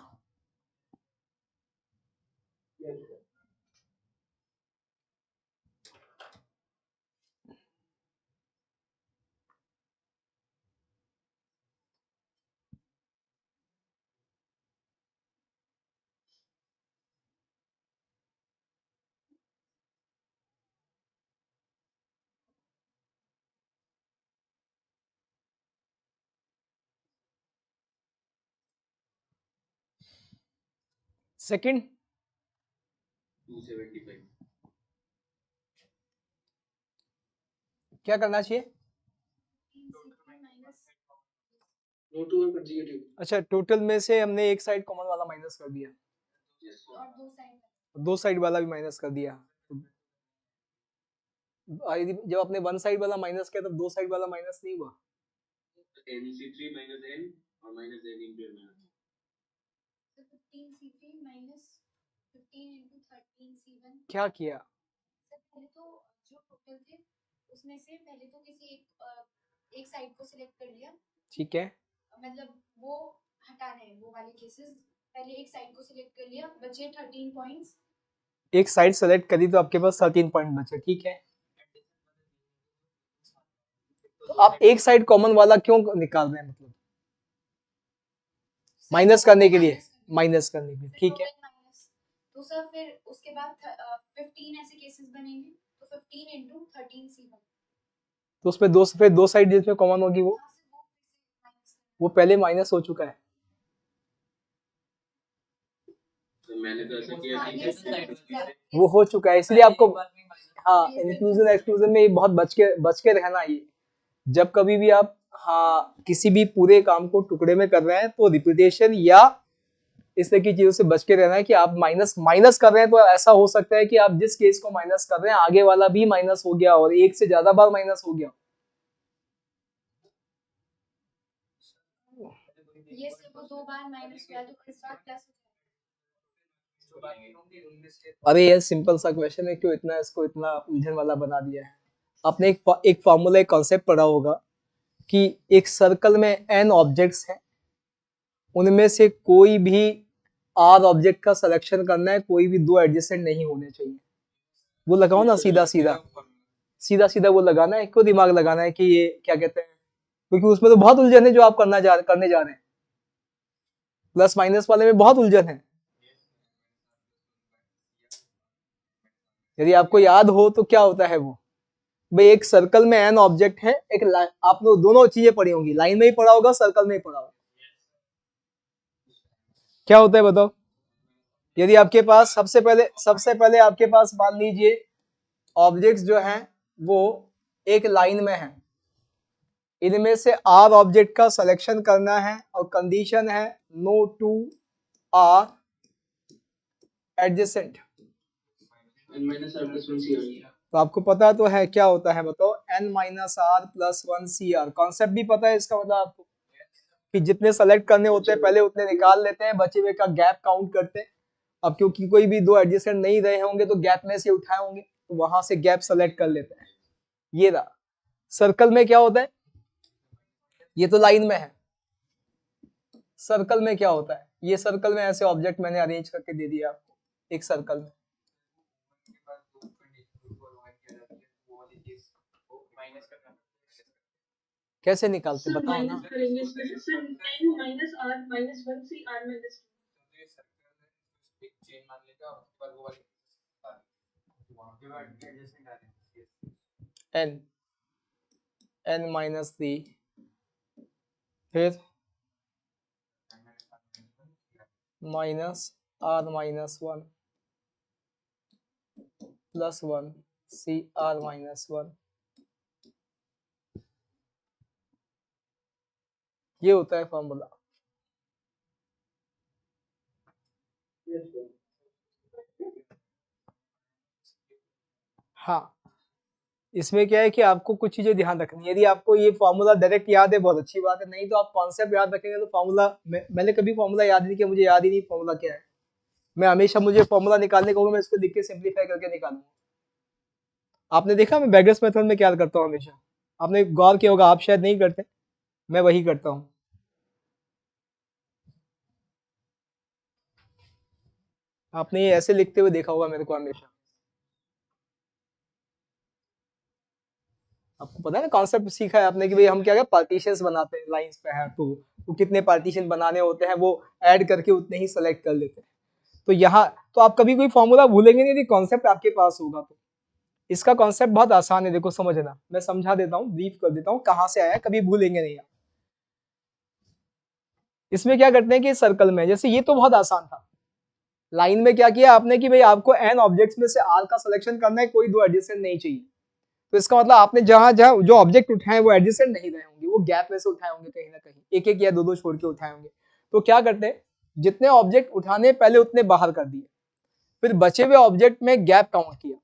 second 275 क्या करना चाहिए नो टू और कंसेक्यूटिव अच्छा टोटल में से हमने एक साइड कॉमन वाला माइनस कर दिया दो साइड वाला भी माइनस कर दिया जब आपने वन साइड वाला माइनस किया तब दो साइड वाला माइनस नहीं हुआ NC3 minus N और minus N into N So 15C3 minus 15 into 13C1 क्या किया सर पहले तो जो टोटल थे उसमें से पहले तो किसी एक साइड को सिलेक्ट कर लिया ठीक है मतलब वो हटाना है वो वाले केसेस पहले एक साइड को सिलेक्ट कर लिया बचे 13 पॉइंट्स एक साइड सेलेक्ट करी तो आपके पास 13 पॉइंट बचे ठीक है तो आप एक साइड कॉमन वाला क्यों निकाल रहे हैं मतलब माइनस करने के लिए माइनस करने के लिए ठीक है तो सर फिर उसके बाद 15 ऐसे केसेस बनेंगे तो 15 into 13C1 तो उसमें दो साइड जिसमें कॉमन होगी वो पहले माइनस हो चुका है तो मैंने तो ऐसा किया वो हो चुका है इसलिए आपको हाँ इंक्लूजन एक्सक्लूजन में बहुत बच के रहना ये जब कभी भी आप हाँ किसी भी पूरे काम को टुकड़े में कर रहे हैं तो रिपीटेशन या इस तरह की चीजों से बच के रहना है कि आप माइनस कर रहे हैं तो ऐसा हो सकता है कि आप जिस केस को माइनस कर रहे हैं आगे वाला भी माइनस हो गया और एक से ज्यादा बार माइनस हो गया को 2 बार माइनस हुआ है तो इस बार प्लस हो अरे ये सिंपल सा क्वेश्चन है, क्यों इतना इसको इतना उलझन वाला बना दिया है। आपने एक फॉर्मूला, एक कॉन्सेप्ट पढ़ा होगा कि एक सर्कल में n ऑब्जेक्ट्स हैं, उनमें से कोई भी r ऑब्जेक्ट का सिलेक्शन करना है, कोई भी दो एडजेसेंट नहीं होने चाहिए। वो लगाओ ना सीधा सीधा सीधा सीधा वो लगाना है, क्यों दिमाग लगाना है कि ये क्या कहते हैं, क्योंकि उसमें तो बहुत उलझन है जो आप करने जा रहे हैं। प्लस माइनस वाले में बहुत उलझन है। यदि आपको याद हो तो क्या होता है वो, भाई एक सर्कल में n ऑब्जेक्ट है, एक आपने दोनों चीजें पढ़ी होंगी, लाइन में ही पढ़ा होगा, सर्कल में ही पढ़ा होगा। क्या होता है बताओ। यदि आपके पास सबसे पहले आपके पास मान लीजिए ऑब्जेक्ट्स जो हैं वो एक लाइन में हैं, इनमें से r ऑब्जेक्ट का सिलेक्शन करना है और कंडीशन है नो टू आर एडजेसेंट। तो आपको पता तो है क्या होता है बताओ, n minus R plus 1 C R. Concept भी पता है इसका, मतलब आपको कि जितने सेलेक्ट करने होते हैं पहले उतने निकाल लेते हैं, बचे हुए का गैप काउंट करते हैं। अब क्योंकि कोई भी दो एडजेसेंट नहीं रहे होंगे तो गैप में से उठाए होंगे, तो वहां से गैप सेलेक्ट कर लेते हैं। ये रहा। सर्कल में क्या होता है, ये तो लाइन में है। सर्कल में क्या होता है, ये सर्कल में ऐसे ऑब्जेक्ट मैंने अरेंज करके दे दिया आपको एक सर्कल में। कैसे निकालते बताओ ना। n माइनस 3 फिर माइनस r माइनस 1 प्लस 1 सी r माइनस 1, ये होता है फॉर्मूला। हाँ, इसमें क्या है कि आपको कुछ चीजें ध्यान रखनी है। यदि आपको ये फॉर्मूला डायरेक्ट याद है बहुत अच्छी बात है, नहीं तो आप कॉन्सेप्ट याद रखेंगे तो फॉर्मूला मैंने कभी फॉर्मूला याद नहीं किया, मुझे याद ही नहीं फॉर्मूला क्या है। मैं हमेशा मुझे फॉर्मूला निकालने को मैं इसको लिख के सिंप्लीफाई करके निकालूंगा। आपने देखा मैं बेगर्स मेथड में क्या करता हूँ हमेशा, आपने गौर किया होगा, आप शायद नहीं करते, मैं वही करता हूँ। आपने ये ऐसे लिखते हुए देखा होगा मेरे को हमेशा। आपको पता है ना कॉन्सेप्ट सीखा है आपने कि भाई हम क्या क्या पार्टीशंस बनाते हैं, लाइंस पे है तो कितने पार्टीशन बनाने होते हैं वो ऐड करके उतने ही सेलेक्ट कर लेते हैं। तो यहाँ तो आप कभी कोई फॉर्मूला भूलेंगे नहीं यदि कॉन्सेप्ट आपके पास होगा तो। इसका कॉन्सेप्ट बहुत आसान है, देखो समझना, मैं समझा देता हूँ, ब्रीफ कर देता हूँ कहाँ से आया, कभी भूलेंगे नहीं आप। इसमें क्या करते हैं कि सर्कल में, जैसे ये तो बहुत आसान था, लाइन में क्या किया आपने कि भाई आपको n ऑब्जेक्ट्स में से r का सिलेक्शन करना है, कोई दो एडजेसेंट नहीं चाहिए। तो इसका मतलब आपने जहां जहां जो ऑब्जेक्ट उठाए वो एडजेसेंट नहीं रहे होंगे, वो गैप में से उठाए होंगे कहीं ना कहीं, एक एक या दो दो छोड़ के उठाए होंगे। तो क्या करते हैं, जितने ऑब्जेक्ट उठाने पहले उतने बाहर कर दिए, फिर बचे हुए ऑब्जेक्ट में गैप काउंट किया।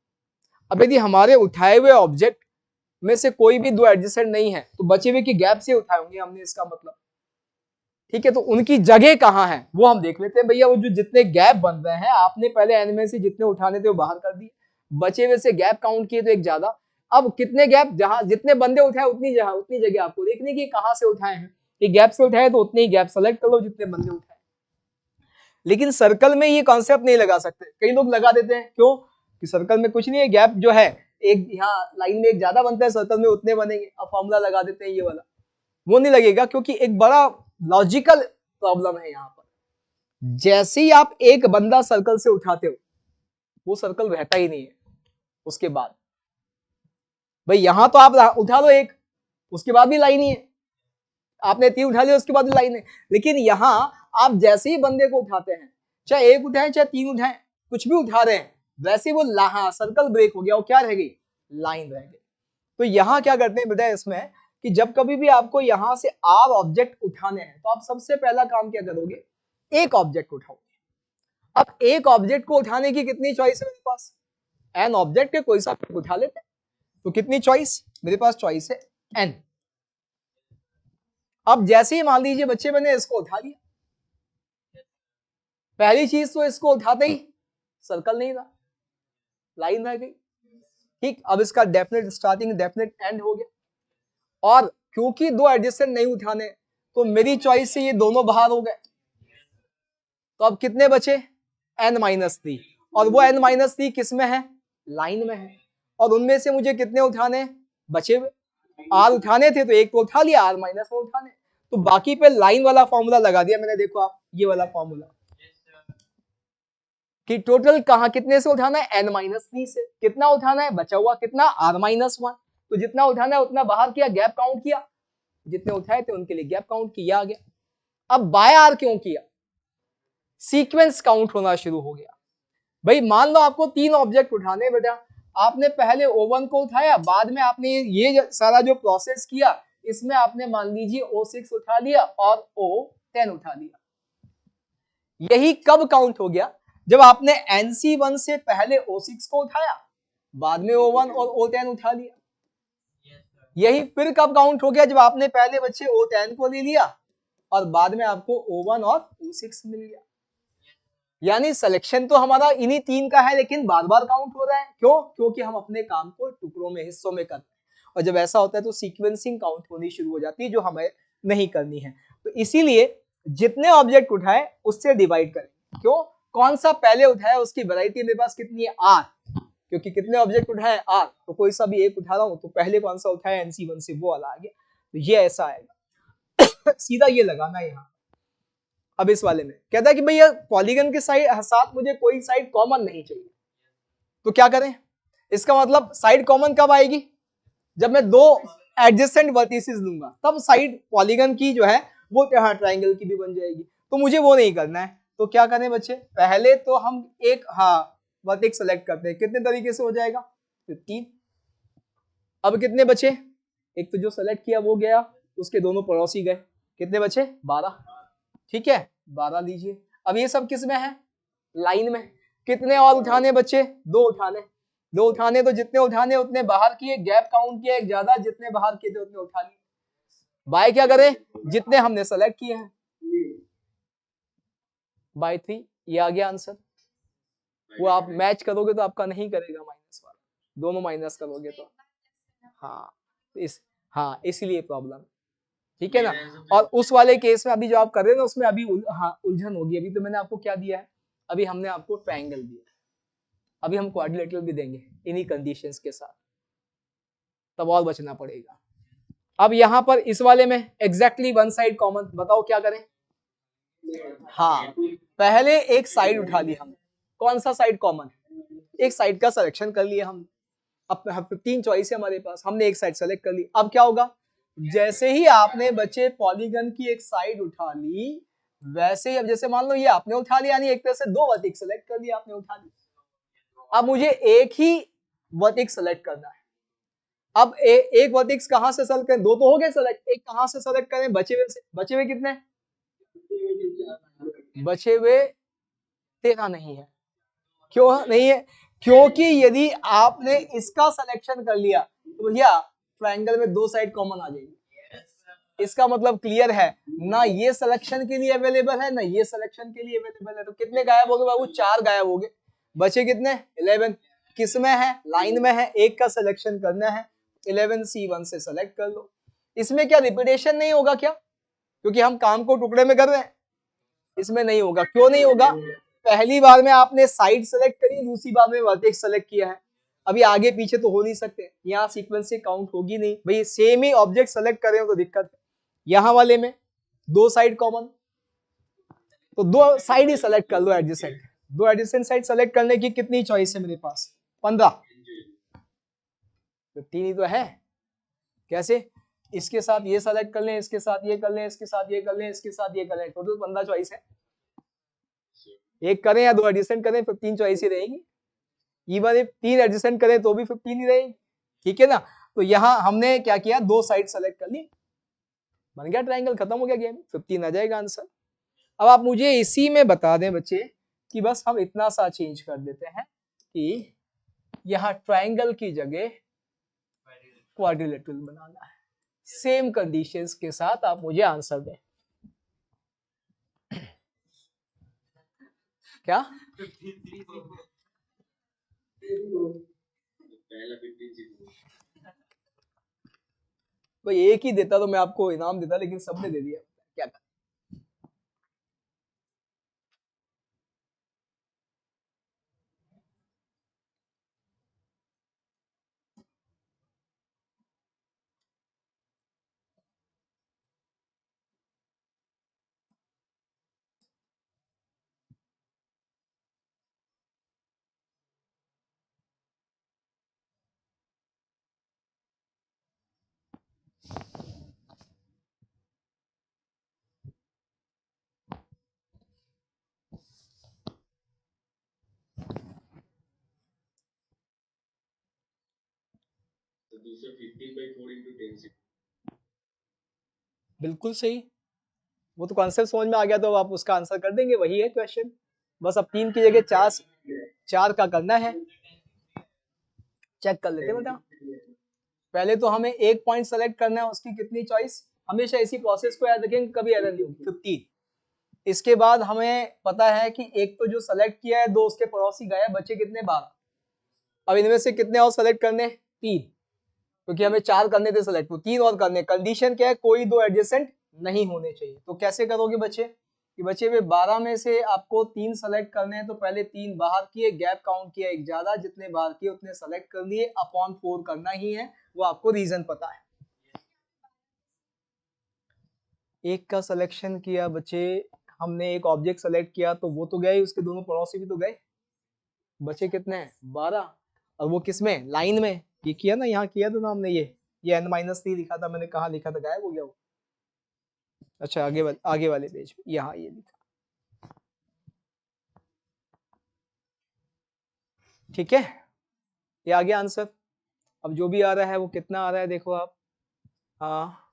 अब यदि हमारे उठाए हुए ऑब्जेक्ट में से कोई भी दो एडजेसेंट नहीं है तो बचे हुए की गैप से उठाए होंगे हमने, इसका मतलब। ठीक है, तो उनकी जगह कहां है वो हम देख लेते हैं। भैया वो जो जितने गैप बन रहे हैं, आपने पहले एन में से जितने उठाने थे वो बाहर कर दिए, बचे हुए से गैप काउंट किए तो एक ज्यादा। अब कितने गैप, जहां जितने बंदे उठाए उतनी जगह आपको देखने की कहां से उठाए हैं। ये गैप से उठाए तो उतने ही गैप सेलेक्ट कर लो जितने बंदे उठाए। लेकिन सर्कल में ये कॉन्सेप्ट नहीं लगा सकते, कई लोग लगा देते हैं, क्यों कि सर्कल में कुछ नहीं है, गैप जो है एक यहाँ लाइन में एक ज्यादा बनता है, सर्कल में उतने बनेंगे, अब फॉर्मूला लगा देते हैं ये वाला, वो नहीं लगेगा क्योंकि एक बड़ा लॉजिकल प्रॉब्लम है यहाँ पर। जैसे ही आप एक बंदा सर्कल से उठाते हो वो सर्कल रहता ही नहीं है उसके बाद। भाई यहां तो आप उठा लो एक, उसके बाद भी लाइन ही है, आपने 3 उठा लिया उसके बाद भी लाइन है। लेकिन यहां आप जैसे ही बंदे को उठाते हैं, चाहे एक उठाए चाहे 3 उठाए, कुछ भी उठा रहे हैं, वैसे वो सर्कल ब्रेक हो गया, वो क्या रह गई, लाइन रह गई। तो यहां क्या करते हैं बेटा इसमें कि जब कभी भी आपको यहां से आर ऑब्जेक्ट उठाने हैं तो आप सबसे पहला काम क्या करोगे, एक ऑब्जेक्ट उठाओगे। अब एक ऑब्जेक्ट को उठाने की कितनी चॉइस है मेरे पास, एन ऑब्जेक्ट के कोई सा उठा लेते हैं, तो कितनी चॉइस मेरे पास, चॉइस है एन। अब जैसे ही मान लीजिए बच्चे मैंने इसको उठा लिया, पहली चीज तो इसको उठाते ही सर्कल नहीं था, लाइन रह गई। ठीक, अब इसका डेफिनेट स्टार्टिंग डेफिनेट एंड हो गया। और क्योंकि दो एडजेसेंट नहीं उठाने तो मेरी चॉइस से ये दोनों बाहर हो गए। तो अब कितने बचे? n-3। और वो n-3 किस में है? लाइन में है। और उनमें से मुझे कितने उठाने बचे हुए? r उठाने थे तो एक तो उठा लिया, r-1 उठाने, तो बाकी पे लाइन वाला फॉर्मूला लगा दिया मैंने। देखो आप ये वाला फॉर्मूला कि टोटल कहां कितने से उठाना है? n-3 से। कितना उठाना है? बचा हुआ कितना? r-1। तो जितना उठाना है उतना बाहर किया, गैप काउंट किया, जितने उठाए थे उनके लिए गैप काउंट किया, आ गया। अब बाय आर क्यों किया? सीक्वेंस काउंट होना शुरू हो गया। भाई मान लो आपको 3 ऑब्जेक्ट उठाने बेटा, आपने पहले O1 को उठाया, बाद में आपने ये सारा जो प्रोसेस किया इसमें आपने मान लीजिए O6 उठा लिया और O10 उठा लिया। यही कब काउंट हो गया? जब आपने NC1 से पहले O6 को उठाया, बाद में O1 और O10 उठा लिया। यही फिर कब काउंट हो गया? जब आपने पहले बच्चे O10 को ले लिया और बाद में आपको O1 और O6 मिल गया। यानी सिलेक्शन तो हमारा इन्हीं 3 का है, लेकिन बार बार काउंट हो रहा है। क्यों? क्योंकि हम अपने काम को टुकड़ों में, हिस्सों में करते हैं, और जब ऐसा होता है तो सीक्वेंसिंग काउंट होनी शुरू हो जाती है, जो हमें नहीं करनी है। तो इसीलिए जितने ऑब्जेक्ट उठाए उससे डिवाइड करें। क्यों? कौन सा पहले उठाया उसकी वैरायटी मेरे पास कितनी है? R। क्योंकि कितने ऑब्जेक्ट उठाए? R। तो कोई सा भी एक उठा रहा हूं तो पहले कौन सा उठाया NC1 से, वो वाला आ गया। तो ये ऐसा आएगा। सीधा ये लगाना है यहाँ। अब इस वाले में कहता है कि भैया पॉलीगन के साथ मुझे कोई साइड कॉमन नहीं चाहिए, तो क्या करें? इसका मतलब साइड कॉमन कब आएगी? जब मैं दो एडजेसेंट वर्टिसेस लूंगा, तब साइड पॉलीगन की जो है वो ट्रायंगल की भी बन जाएगी। तो मुझे वो नहीं करना है, तो क्या करें बच्चे? पहले तो हम एक वर्टेक्स सेलेक्ट करते हैं। कितने तरीके से हो जाएगा? 15। अब कितने बचे? एक तो जो सेलेक्ट किया वो गया, उसके दोनों पड़ोसी गए, कितने बचे? 12। ठीक है, 12 लीजिए। अब ये सब किस में है? लाइन में। कितने और उठाने बच्चे? 2 उठाने। 2 उठाने तो जितने उठाने उतने बाहर किए, गैप काउंट किया एक ज्यादा, जितने बाहर किए थे उतने उठा लिए। बाय क्या करें? जितने हमने सेलेक्ट किए हैं, बाय 3। ये आ गया आंसर। वो आप मैच करोगे तो आपका नहीं करेगा माइनस वाला, दोनों माइनस करोगे तो इसलिए प्रॉब्लम। ठीक है ना? और उस वाले केस में अभी जो आप कर रहे हैं ना, उसमें अभी उलझन होगी। अभी तो मैंने आपको क्या दिया है? अभी हमने आपको ट्रायंगल दिया, अभी हम क्वाड्रिलेटरल भी देंगे इन्हीं कंडीशंस के साथ, तब और बचना पड़ेगा। अब यहां पर इस वाले में एग्जैक्टली वन साइड कॉमन, बताओ क्या करें? पहले एक साइड उठा ली हमने। कौन सा साइड कॉमन? एक साइड का सिलेक्शन कर लिया हम। अब 15 चॉइस है हमारे पास, हमने एक साइड सेलेक्ट कर ली। अब क्या होगा? जैसे ही आपने बच्चे पॉलीगन की एक साइड उठा ली, वैसे ही अब जैसे मान लो ये आपने उठा लिया, यानी एक तरह से 2 वर्टेक्स सेलेक्ट कर लिया आपने, उठा ली। अब मुझे एक ही वर्टेक्स सेलेक्ट करना है। अब एक वर्टेक्स कहां से सेलेक्ट करें? 2 तो हो गए सेलेक्ट, एक कहां से सेलेक्ट करें? बचे हुए से। बचे हुए कितने? बचे हुए 13 नहीं है। क्यों नहीं है? क्योंकि यदि आपने इसका सिलेक्शन कर लिया तो भैया ट्रायंगल में 2 साइड कॉमन आ जाएगी। इसका मतलब क्लियर है ना, ये सिलेक्शन के लिए अवेलेबल है ना ये सिलेक्शन के लिए अवेलेबल है। तो कितने गायब हो गए बाबू? 4 गायब हो गए। बचे कितने? 11। किस में है? लाइन में है। एक का सिलेक्शन करना है, 11C1 से सेलेक्ट कर लो। इसमें क्या रिपीटेशन नहीं होगा क्या? क्योंकि हम काम को टुकड़े में कर रहे हैं। इसमें नहीं होगा। क्यों नहीं होगा? पहली बार में आपने साइड सेलेक्ट करी, दूसरी बार में वर्टेक्स सेलेक्ट किया है, अभी आगे पीछे तो हो नहीं सकते, यहाँ सीक्वेंस से काउंट होगी नहीं। भाई सेम ही ऑब्जेक्ट सेलेक्ट कर रहे हो तो दिक्कत है। यहाँ वाले में 2 साइड कॉमन, तो 2 साइड ही सेलेक्ट कर लो एडजेसेंट। 2 एडजेसेंट साइड सेलेक्ट करने की कितनी चॉइस है मेरे पास? 15। 15 ही तो है। कैसे? इसके साथ ये सेलेक्ट कर लें, इसके साथ ये कर लें, इसके साथ ये कर लें, इसके साथ ये कर लें, टोटल 15 चॉइस है। एक करें या 2 एडजेसेंट करें, 15 चॉइस ही रहेगी। इवन इफ 3 एडजेसेंट करें तो भी 15 ही रहेगी। ठीक है ना? तो यहां हमने क्या किया? 2 साइड सेलेक्ट कर ली, बन गया ट्रायंगल, खत्म हो गया गेम, 15 आ जाएगा आंसर। अब आप मुझे इसी में बता दें बच्चे कि बस हम इतना सा चेंज कर देते हैं कि यहाँ ट्रायंगल की जगह क्वाड्रिलेटरल बनाना है। सेम कंडीशंस के साथ आप मुझे आंसर दें। क्या? पहला 15 भाई एक ही देता तो मैं आपको इनाम देता, लेकिन सबने दे दिया, क्या कर? तो दूसरा 15/4 into 10 से बिल्कुल सही, वो तो कॉन्सेप्ट समझ में आ गया, तो अब आप उसका आंसर कर देंगे, वही है क्वेश्चन। बस अब 3 की जगह 4 का करना है। चेक कर लेते हैं बेटा। पहले तो हमें एक पॉइंट सेलेक्ट करना है, उसकी कितनी चॉइस, हमेशा इसी प्रोसेस को याद रखेंगे, कभी एरर नहीं होगी। 15। इसके बाद हमें पता है कि एक तो जो सेलेक्ट किया है, 2 उसके पड़ोसी गए, बचे कितने? 12। अब इनमें से कितने और सेलेक्ट करने? 3, क्योंकि हमें 4 करने थे सेलेक्ट, तो 3 और करने। कंडीशन क्या है? कोई 2 एडजेसेंट नहीं होने चाहिए। तो कैसे करोगे बच्चे कि बचे हुए 12 में से आपको 3 सेलेक्ट करने हैं, तो पहले 3 बाहर किए, गैप काउंट किया एक ज्यादा, जितने बाहर किए उतने सेलेक्ट कर लिए, अपॉन 4 करना ही है, वो आपको रीजन पता है। एक का सिलेक्शन किया बच्चे, हमने एक ऑब्जेक्ट सेलेक्ट किया, तो वो तो गए, उसके दोनों पड़ोसी भी तो गए, बचे कितने? 12। और वो किस में? लाइन में। ये किया ना, यहाँ किया था ना हमने, ये n-3 लिखा था मैंने, कहाँ लिखा था? गायब हो गया वो। अच्छा आगे वाले पेज पे यहाँ ये लिखा, ठीक है, ये आ गया आंसर। अब जो भी आ रहा है वो कितना आ रहा है देखो आप। हाँ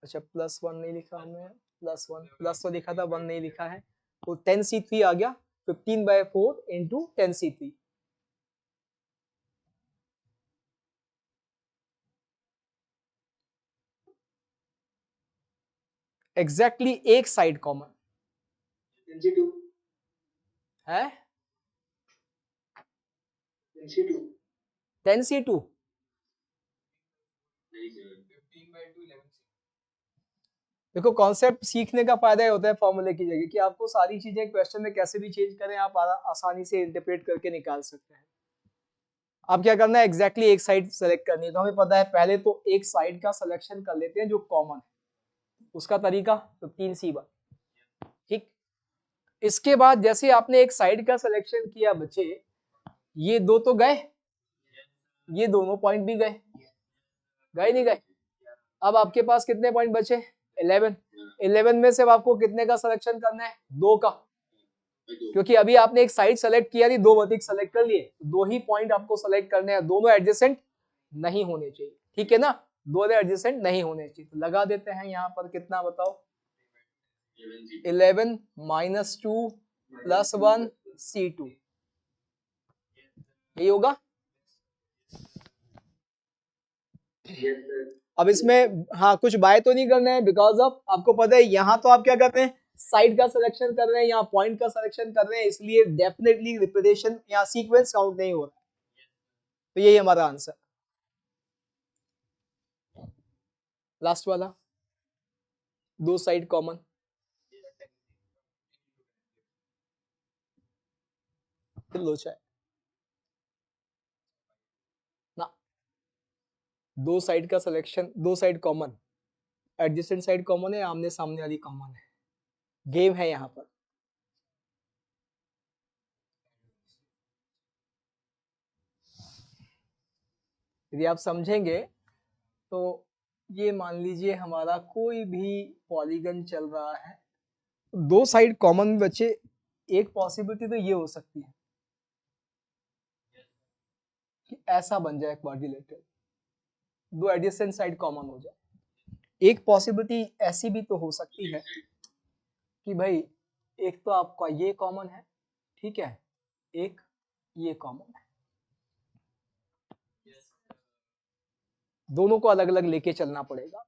अच्छा, +1 नहीं लिखा हमने, +1 प्लस तो लिखा था, 1 नहीं लिखा है, तो 10c3 आ गया। 15/4 इंटू 10c3। एग्जैक्टली एक साइड कॉमन है, 10c2। नहीं सर 15/2 11 देखो कॉन्सेप्ट सीखने का फायदा ये होता है फॉर्मूले की जगह कि आपको सारी चीजें क्वेश्चन में कैसे भी चेंज करें, आप आसानी से इंटरप्रेट करके निकाल सकते हैं। अब क्या करना है? एग्जैक्टली एक साइड सेलेक्ट करनी है, तो हमें पता है पहले तो एक साइड का सिलेक्शन कर लेते हैं जो कॉमन है, उसका तरीका 15c1, ठीक। इसके बाद जैसे आपने एक साइड का सिलेक्शन किया बच्चे, ये 2 तो गए, ये दोनों पॉइंट भी गए, गए नहीं गए? अब आपके पास कितने पॉइंट बचे? 11। 11 में से अब आपको कितने का सिलेक्शन करना है? 2 का, क्योंकि अभी आपने एक साइड सेलेक्ट किया थी, 2 वर्टिक्स सेलेक्ट कर लिए, 2 ही पॉइंट आपको सेलेक्ट करने हैं, दोनों एडजेसेंट नहीं होने चाहिए, ठीक है ना, दोनों एडजेसेंट नहीं होने चाहिए। तो लगा देते हैं यहाँ पर, कितना बताओ? 11 - 2 + 1 c2, यही होगा। अब इसमें हाँ कुछ बाय तो नहीं करना है, बिकॉज ऑफ आपको पता है यहाँ तो आप क्या करते हैं? साइड का सिलेक्शन कर रहे हैं, यहाँ पॉइंट का सिलेक्शन कर रहे हैं, इसलिए डेफिनेटली रिपीटेशन या सीक्वेंस काउंट नहीं हो रहा है। तो यही हमारा आंसर, लास्ट वाला, 2 साइड कॉमन, लोचा है ना, 2 साइड का selection, 2 side common, adjacent side common है, आमने सामने वाली कॉमन है, गेम है यहाँ पर। यदि आप समझेंगे तो ये मान लीजिए हमारा कोई भी पॉलीगन चल रहा है, 2 साइड कॉमन बचे, एक पॉसिबिलिटी तो ये हो सकती है कि ऐसा बन जाए क्वाड्रिलेटरल, 2 एडजेसेंट साइड कॉमन हो जाए। एक पॉसिबिलिटी ऐसी भी तो हो सकती है कि भाई एक तो आपका ये कॉमन है, ठीक है, एक ये कॉमन है, दोनों को अलग अलग लेके चलना पड़ेगा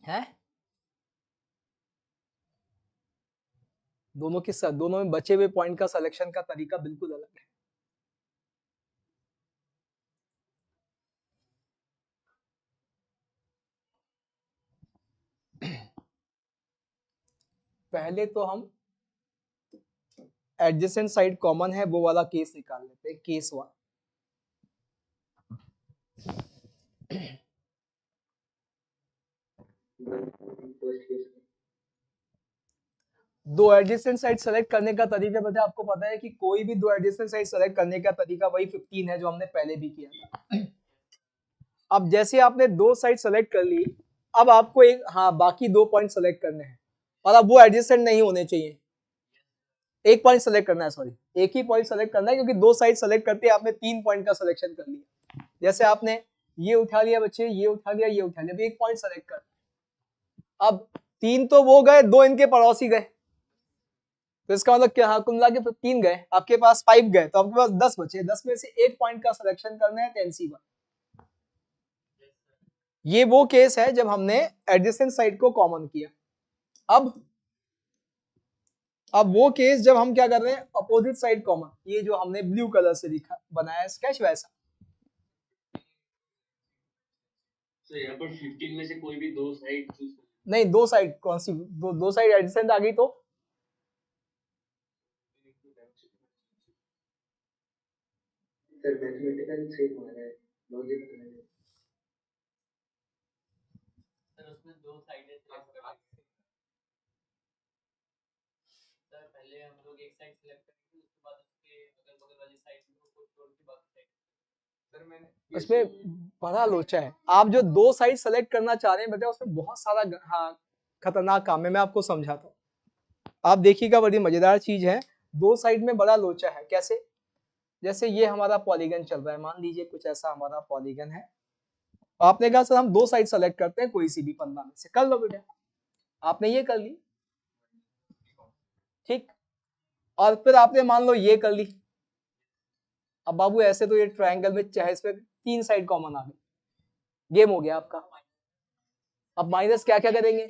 है। दोनों में बचे हुए पॉइंट का सिलेक्शन का तरीका बिल्कुल अलग है। पहले तो हम एडजेसेंट साइड कॉमन है वो वाला केस निकाल लेते हैं, केस 1। दो एडजेसेंट साइड सेलेक्ट करने का तरीका पता है आपको? पता है कि कोई भी दो एडजेसेंट साइड सेलेक्ट करने का तरीका वही 15 है जो हमने पहले भी किया था। अब जैसे आपने दो साइड सेलेक्ट कर ली, अब आपको एक बाकी 2 पॉइंट सेलेक्ट करने हैं और अब वो एडजेसेंट नहीं होने चाहिए। एक पॉइंट सेलेक्ट करना है, सॉरी एक ही पॉइंट सेलेक्ट करना है, क्योंकि दो साइड सेलेक्ट करते आपने 3 पॉइंट का सिलेक्शन कर लिया। जैसे आपने ये उठा लिया बच्चे, ये उठा लिया, ये उठा लिया, एक पॉइंट सेलेक्ट कर। अब 3 तो वो गए, 2 इनके पड़ोसी गए, तो इसका मतलब क्या, कुल मिला के 15 गए, आपके पास 5 गए, तो आपके पास 10 बचे। 10 में से एक पॉइंट का सिलेक्शन करना है 10C1। ये वो केस है जब हमने एडजेसेंट साइड को कॉमन किया। अब वो केस जब हम क्या कर रहे हैं, अपोजिट साइड कॉमन, ये जो हमने ब्लू कलर से लिखा बनाया स्केच वैसा। तो यहाँ पर 15 में से कोई भी दो साइड चूज नहीं, दो साइड कौन सी, दो साइड एडजेसेंट आ गई तो सर मैथमेटिकल से हमारा है, लॉजिक है सर, उसमें दो साइडें सिलेक्ट कर सर, पहले हम लोग एक साइड सिलेक्ट करेंगे, उसके बाद उसके अगल बगल वाली साइड को छोड़ के बाकी साइड। सर मैंने उसमें बड़ा लोचा है। आप जो दो साइड सेलेक्ट करना चाह रहे हैं बेटा, उसमें बहुत सारा खतरनाक काम है, मैं आपको समझाता हूँ। आप देखिएगा, बड़ी मजेदार चीज है। दो साइड में बड़ा लोचा है। कैसे? जैसे ये हमारा पॉलीगन चल रहा है, मान लीजिए कुछ ऐसा हमारा पॉलीगन है। आपने कहा सर हम दो साइड सेलेक्ट करते हैं कोई सी भी 15 में से, कर लो बेटा। आपने ये कर ली, ठीक, और फिर आपने मान लो ये कर ली। अब बाबू ऐसे तो ये ट्रायंगल में चाहे इसमें 3 साइड कॉमन आ गई, गेम हो गया आपका। अब माइनस क्या क्या करेंगे?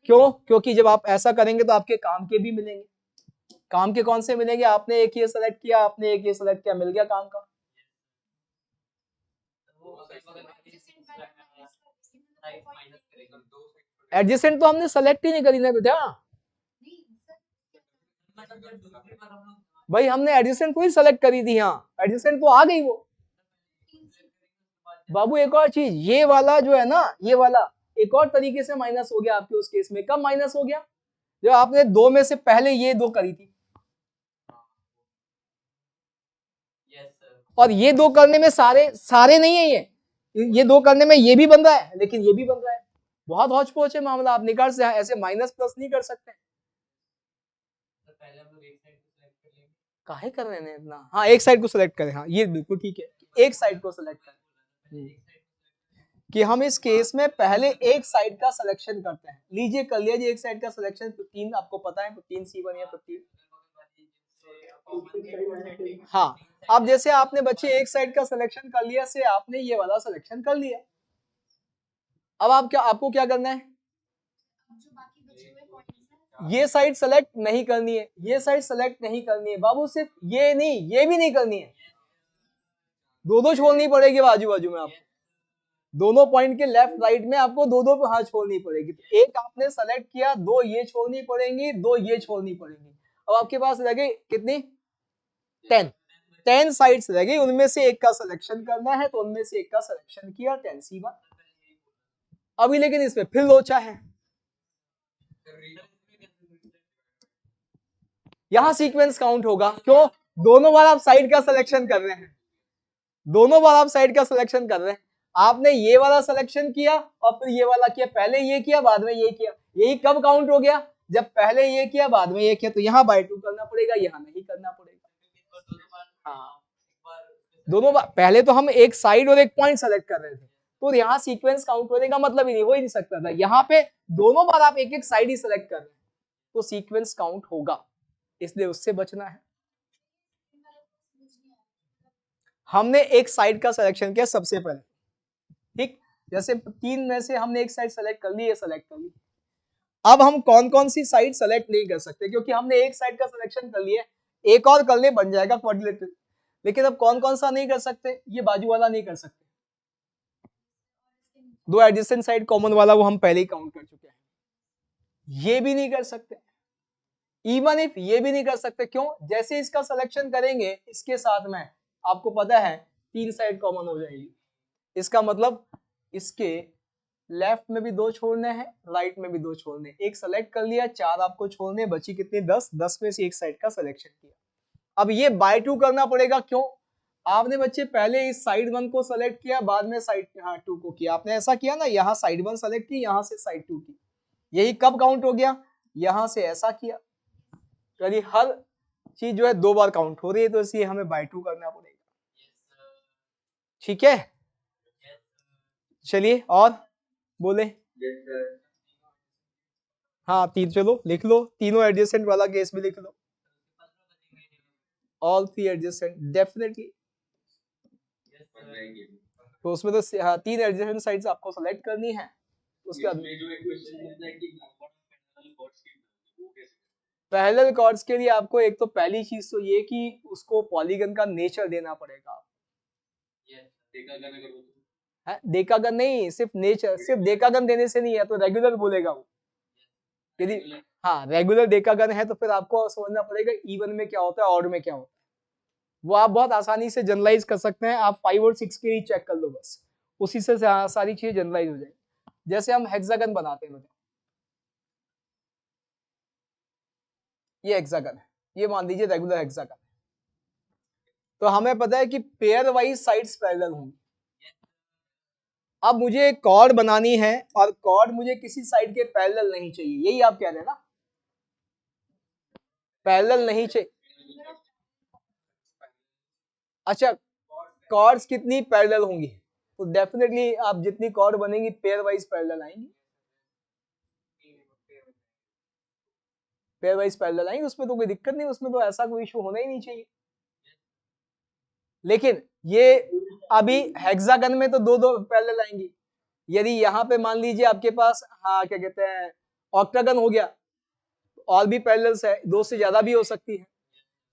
क्यों? क्योंकि जब आप ऐसा करेंगे तो आपके काम के भी मिलेंगे। काम के कौन से मिलेंगे? आपने एक ये सेलेक्ट किया, आपने एक ये सेलेक्ट किया, मिल गया काम का। एडजेसेंट तो हमने सेलेक्ट ही नहीं करी ना बेटा, भाई हमने एडजेसेंट कोई सेलेक्ट करी थी, यहाँ एडजेसेंट तो आ गई वो। बाबू एक और चीज, ये वाला जो है ना, ये वाला एक और तरीके से माइनस हो गया आपके उस केस में। कब माइनस हो गया? जब आपने दो में से पहले ये दो करी थी, और ये दो करने में सारे नहीं है, ये दो करने में ये भी बन रहा है, लेकिन ये भी बन रहा है। बहुत हौच पौच है मामला। आप निकाल से ऐसे माइनस प्लस नहीं कर सकते। काहे कर रहे हैं इतना? हाँ, एक साइड को सिलेक्ट करें। हाँ, ये बिल्कुल ठीक है, एक साइड को सिलेक्ट करें, कि हम इस केस में पहले एक साइड का सिलेक्शन करते हैं। लीजिए कर लिया जी एक साइड का सिलेक्शन। 15 आपको पता है, 15C1 या 15। हाँ, अब जैसे आपने बच्चे एक साइड का सिलेक्शन कर लिया से आपने ये वाला सिलेक्शन कर लिया। अब आपको क्या करना है? ये साइड सेलेक्ट नहीं करनी है, ये साइड सेलेक्ट नहीं करनी है बाबू। सिर्फ ये नहीं, ये भी नहीं करनी है, दो छोड़नी पड़ेगी बाजू बाजू में। आपको दोनों पॉइंट के लेफ्ट राइट में आपको दो हाथ छोड़नी पड़ेगी। तो एक आपने सेलेक्ट किया, दो ये छोड़नी पड़ेंगी, दो ये छोड़नी पड़ेंगी। अब आपके पास रह गई कितनी? 10 साइड्स रह गई, उनमें से एक का सिलेक्शन करना है, तो उनमें से एक का सिलेक्शन किया, 10C1। अभी लेकिन इसमें फिर लोचा है। यहां सीक्वेंस काउंट होगा। क्यों? दोनों बार आप साइड का सिलेक्शन कर रहे हैं, दोनों बार आप साइड का सिलेक्शन कर रहे हैं। आपने ये वाला सिलेक्शन किया और फिर ये वाला किया, पहले ये किया बाद में ये किया। यही कब काउंट हो गया? जब पहले ये किया बाद में ये किया। तो यहाँ बाय 2 करना पड़ेगा, यहाँ नहीं करना पड़ेगा। हाँ, दोनों बार। पहले तो हम एक साइड और एक पॉइंट सेलेक्ट कर रहे थे, तो यहाँ सीक्वेंस काउंट होने का मतलब ही नहीं, हो ही नहीं सकता था। यहाँ पे दोनों बार आप एक एक साइड ही सेलेक्ट कर रहे हैं, तो सीक्वेंस काउंट होगा, इसलिए उससे बचना है। हमने एक साइड का सिलेक्शन किया सबसे पहले, ठीक। जैसे 3 में से हमने एक साइड सेलेक्ट कर ली, ये सेलेक्ट कर ली। अब हम कौन कौन सी साइड सेलेक्ट नहीं कर सकते, क्योंकि हमने एक साइड का सिलेक्शन कर लिया, एक और कर ले बन जाएगा क्वाड्रिलेटरल। लेकिन अब कौन कौन सा नहीं कर सकते, ये बाजू वाला नहीं कर सकते, दो एडजेसेंट साइड कॉमन वाला वो हम पहले ही काउंट कर चुके हैं। ये भी नहीं कर सकते, इवन इफ ये भी नहीं कर सकते। क्यों? जैसे इसका सिलेक्शन करेंगे इसके साथ में आपको पता है 3 साइड कॉमन हो जाएगी। इसका मतलब इसके लेफ्ट में भी 2 छोड़ने हैं, राइट में भी 2 छोड़ने, एक सेलेक्ट कर लिया, 4 आपको छोड़ने, बची कितनी 10 में से एक साइड का सिलेक्शन किया। अब ये बाय 2 करना पड़ेगा। क्यों? आपने बच्चे पहले इस साइड 1 को सेलेक्ट किया, बाद में साइड 2 को किया, आपने ऐसा किया ना, यहाँ साइड 1 सेलेक्ट की, यहाँ से साइड 2 की, यही कब काउंट हो गया? यहाँ से ऐसा किया। यानी हर चीज जो है 2 बार काउंट हो रही है, तो इसलिए हमें बाय 2 करना पड़ेगा। ठीक है, चलिए और बोले। हाँ 3, चलो लिख लो, तीनों एडजेसेंट वाला केस भी लिख लो, ऑल 3 एडजेसेंट डेफिनेटली। तो उसमें तो 3 एडजेसेंट साइड्स आपको सेलेक्ट करनी है। उसके बाद पैरेलल कॉर्ड्स के लिए आपको एक तो पहली चीज तो ये कि उसको पॉलीगन का नेचर देना पड़ेगा। देकागन नहीं, सिर्फ नेचर, सिर्फ देकागन देने से नहीं है, तो रेगुलर बोलेगा वो। यदि हाँ रेगुलर देकागन है तो फिर आपको समझना पड़ेगा इवन में क्या होता है, ऑड में क्या होता है। वो आप बहुत आसानी से जनरलाइज कर सकते हैं, आप 5 और 6 के ही चेक कर लो, बस उसी से सारी चीजें जनरलाइज हो जाएगी। जैसे हम हेक्सागन बनाते हैं, ये हेक्सागन है, ये मान लीजिए रेगुलर हेक्सागन, तो हमें पता है कि पेयर वाइज साइड्स पैरेलल होंगी। अब मुझे एक कॉर्ड बनानी है और कॉर्ड मुझे किसी साइड के पैरेलल नहीं चाहिए, यही आप कह रहे हैं ना, पैरेलल नहीं चाहिए। अच्छा, कॉर्ड्स कितनी पैरेलल होंगी? तो डेफिनेटली आप जितनी कॉर्ड बनेंगी पेयर वाइज पैरेलल आएंगी, पेयर वाइज पैरेलल आएंगी, उसमें तो कोई दिक्कत नहीं, उसमें तो ऐसा कोई इशू होना ही नहीं चाहिए। लेकिन ये अभी हेक्सागन में तो 2 पैरेलल आएंगी। यदि यहाँ पे मान लीजिए आपके पास हाँ क्या कहते हैं ऑक्टागन हो गया, और भी पैरेलल्स है, 2 से ज्यादा भी हो सकती है,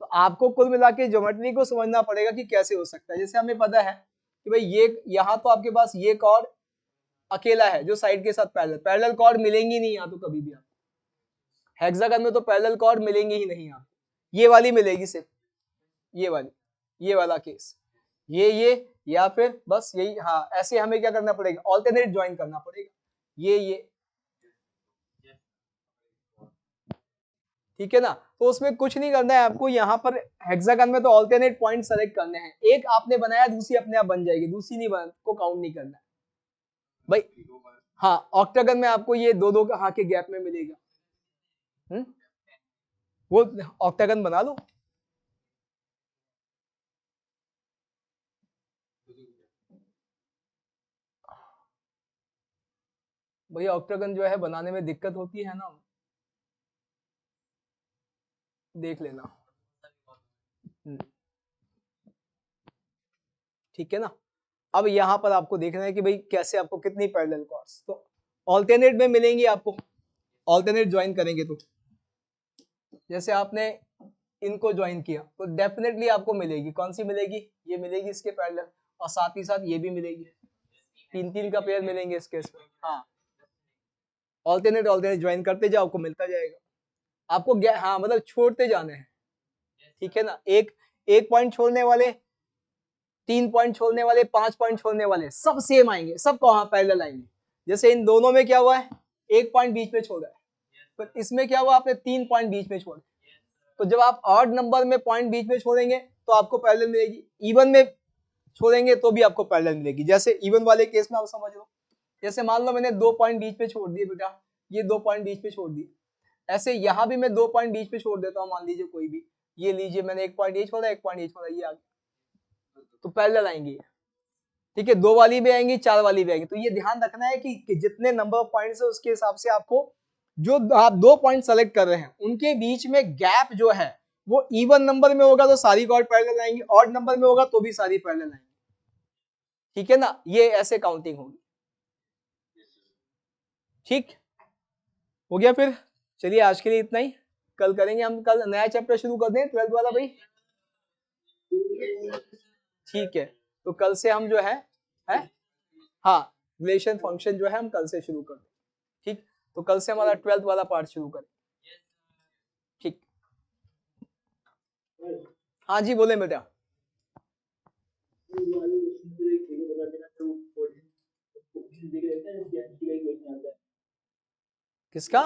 तो आपको कुल मिला के ज्योमेट्री को समझना पड़ेगा कि कैसे हो सकता है। जैसे हमें पता है कि भाई ये यहाँ तो आपके पास ये कॉर्ड अकेला है जो साइड के साथ पैरेलल कॉर्ड मिलेंगी नहीं यहाँ तो कभी भी, आपको हेक्सागन में तो पैरेलल कॉर्ड मिलेंगी ही नहीं, यहाँ ये वाली मिलेगी, सिर्फ ये वाली, ये वाला केस, ये या फिर बस यही। हाँ ऐसे हमें क्या करना पड़ेगा, ऑल्टरनेट ज्वाइन करना पड़ेगा, ये ठीक है ना। तो उसमें कुछ नहीं करना है आपको, यहाँ पर हेक्सागन में तो ऑल्टरनेट पॉइंट सेलेक्ट करने हैं, एक आपने बनाया दूसरी अपने आप बन जाएगी, दूसरी नहीं बन को काउंट नहीं करना है भाई। हाँ ऑक्टागन में आपको ये 2-2 का हाँ के गैप में मिलेगा। वो ऑक्टागन बना लो, भैया ऑक्टागन जो है बनाने में दिक्कत होती है ना, देख लेना। ठीक है ना। अब यहाँ पर आपको देखना है कि भाई कैसे आपको कितनी पैरेलल कॉर्ड्स, तो ऑल्टरनेट में मिलेंगी आपको, ऑल्टरनेट ज्वाइन करेंगे तो जैसे आपने इनको ज्वाइन किया तो डेफिनेटली आपको मिलेगी, कौन सी मिलेगी, ये मिलेगी इसके पैरेलल, और साथ ही साथ ये भी मिलेगी, 3-3 का पेयर मिलेंगे इस केस में। हाँ ऑल्टरनेट ज्वाइन करते जाओ, आपको मिलता जाएगा। आपको हाँ मतलब छोड़ते जाने हैं, ठीक है ना। एक पॉइंट छोड़ने वाले, 3 पॉइंट छोड़ने वाले, 5 पॉइंट छोड़ने वाले, सब सेम आएंगे, सब कहाँ पैरेलल आएंगे। जैसे इन दोनों में क्या हुआ है, 1 पॉइंट बीच में छोड़ा है, पर इसमें क्या हुआ, आपने 3 पॉइंट बीच में छोड़े। तो जब आप ऑड नंबर में पॉइंट बीच में छोड़ेंगे तो आपको पैरेलल मिलेगी, इवन में छोड़ेंगे तो भी आपको पैरेलल मिलेगी। जैसे इवन वाले केस में आप समझ लो, जैसे मान लो मैंने 2 पॉइंट बीच में छोड़ दिए बेटा, ये 2 पॉइंट बीच में छोड़ दिए, ऐसे यहाँ भी मैं 2 पॉइंट बीच में छोड़ देता हूँ, मान लीजिए कोई भी, ये लीजिए मैंने 1 पॉइंट ये छोड़ा, 1 पॉइंट ये छोड़ा, ये आ गया, तो पैरेलल आएंगी। ठीक है, 2 वाली भी आएंगी, 4 वाली भी आएंगी। तो ये ध्यान रखना है कि जितने नंबर ऑफ पॉइंट्स है उसके हिसाब से आपको जो आप 2 पॉइंट सेलेक्ट कर रहे हैं उनके बीच में गैप जो है वो इवन नंबर में होगा तो सारी कॉर्ड पैरेलल आएंगी, ऑड नंबर में होगा तो भी सारी पैरेलल आएंगी। ठीक है ना, ये ऐसे काउंटिंग होगी। ठीक, हो गया फिर, चलिए आज के लिए इतना ही, कल करेंगे हम, कल नया चैप्टर शुरू कर दें 12th वाला भाई, ठीक है। तो कल से हम जो है हाँ रिलेशन फंक्शन जो है हम कल से शुरू कर दें, ठीक। तो कल से हमारा 12th वाला पार्ट शुरू करें, ठीक। हाँ जी बोले बेटा। किसका?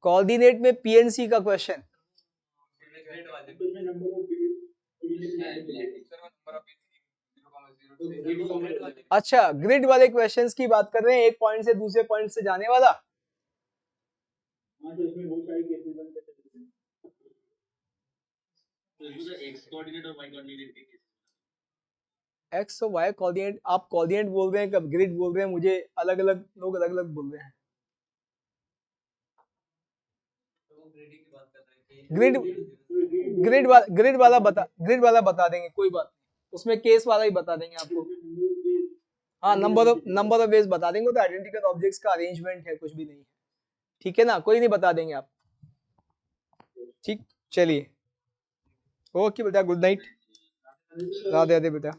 कोऑर्डिनेट में पीएनसी का क्वेश्चन, अच्छा ग्रिड वाले क्वेश्चंस की बात कर रहे हैं, एक पॉइंट से दूसरे पॉइंट से जाने वाला। एक्स और वाई कोऑर्डिनेट, आप कोऑर्डिनेट बोल रहे हैं कब ग्रिड बोल रहे हैं, मुझे अलग अलग लोग अलग अलग बोल रहे हैं। ग्रिड ग्रिड वाला बता देंगे, कोई बात नहीं, उसमें केस वाला ही बता देंगे आपको। हाँ नंबर ऑफ वेज बता देंगे, तो आइडेंटिकल ऑब्जेक्ट्स का अरेंजमेंट है, कुछ भी नहीं है, ठीक है ना, कोई नहीं बता देंगे आप, ठीक। चलिए ओके बेटा, गुड नाइट, राधे राधे बेटा।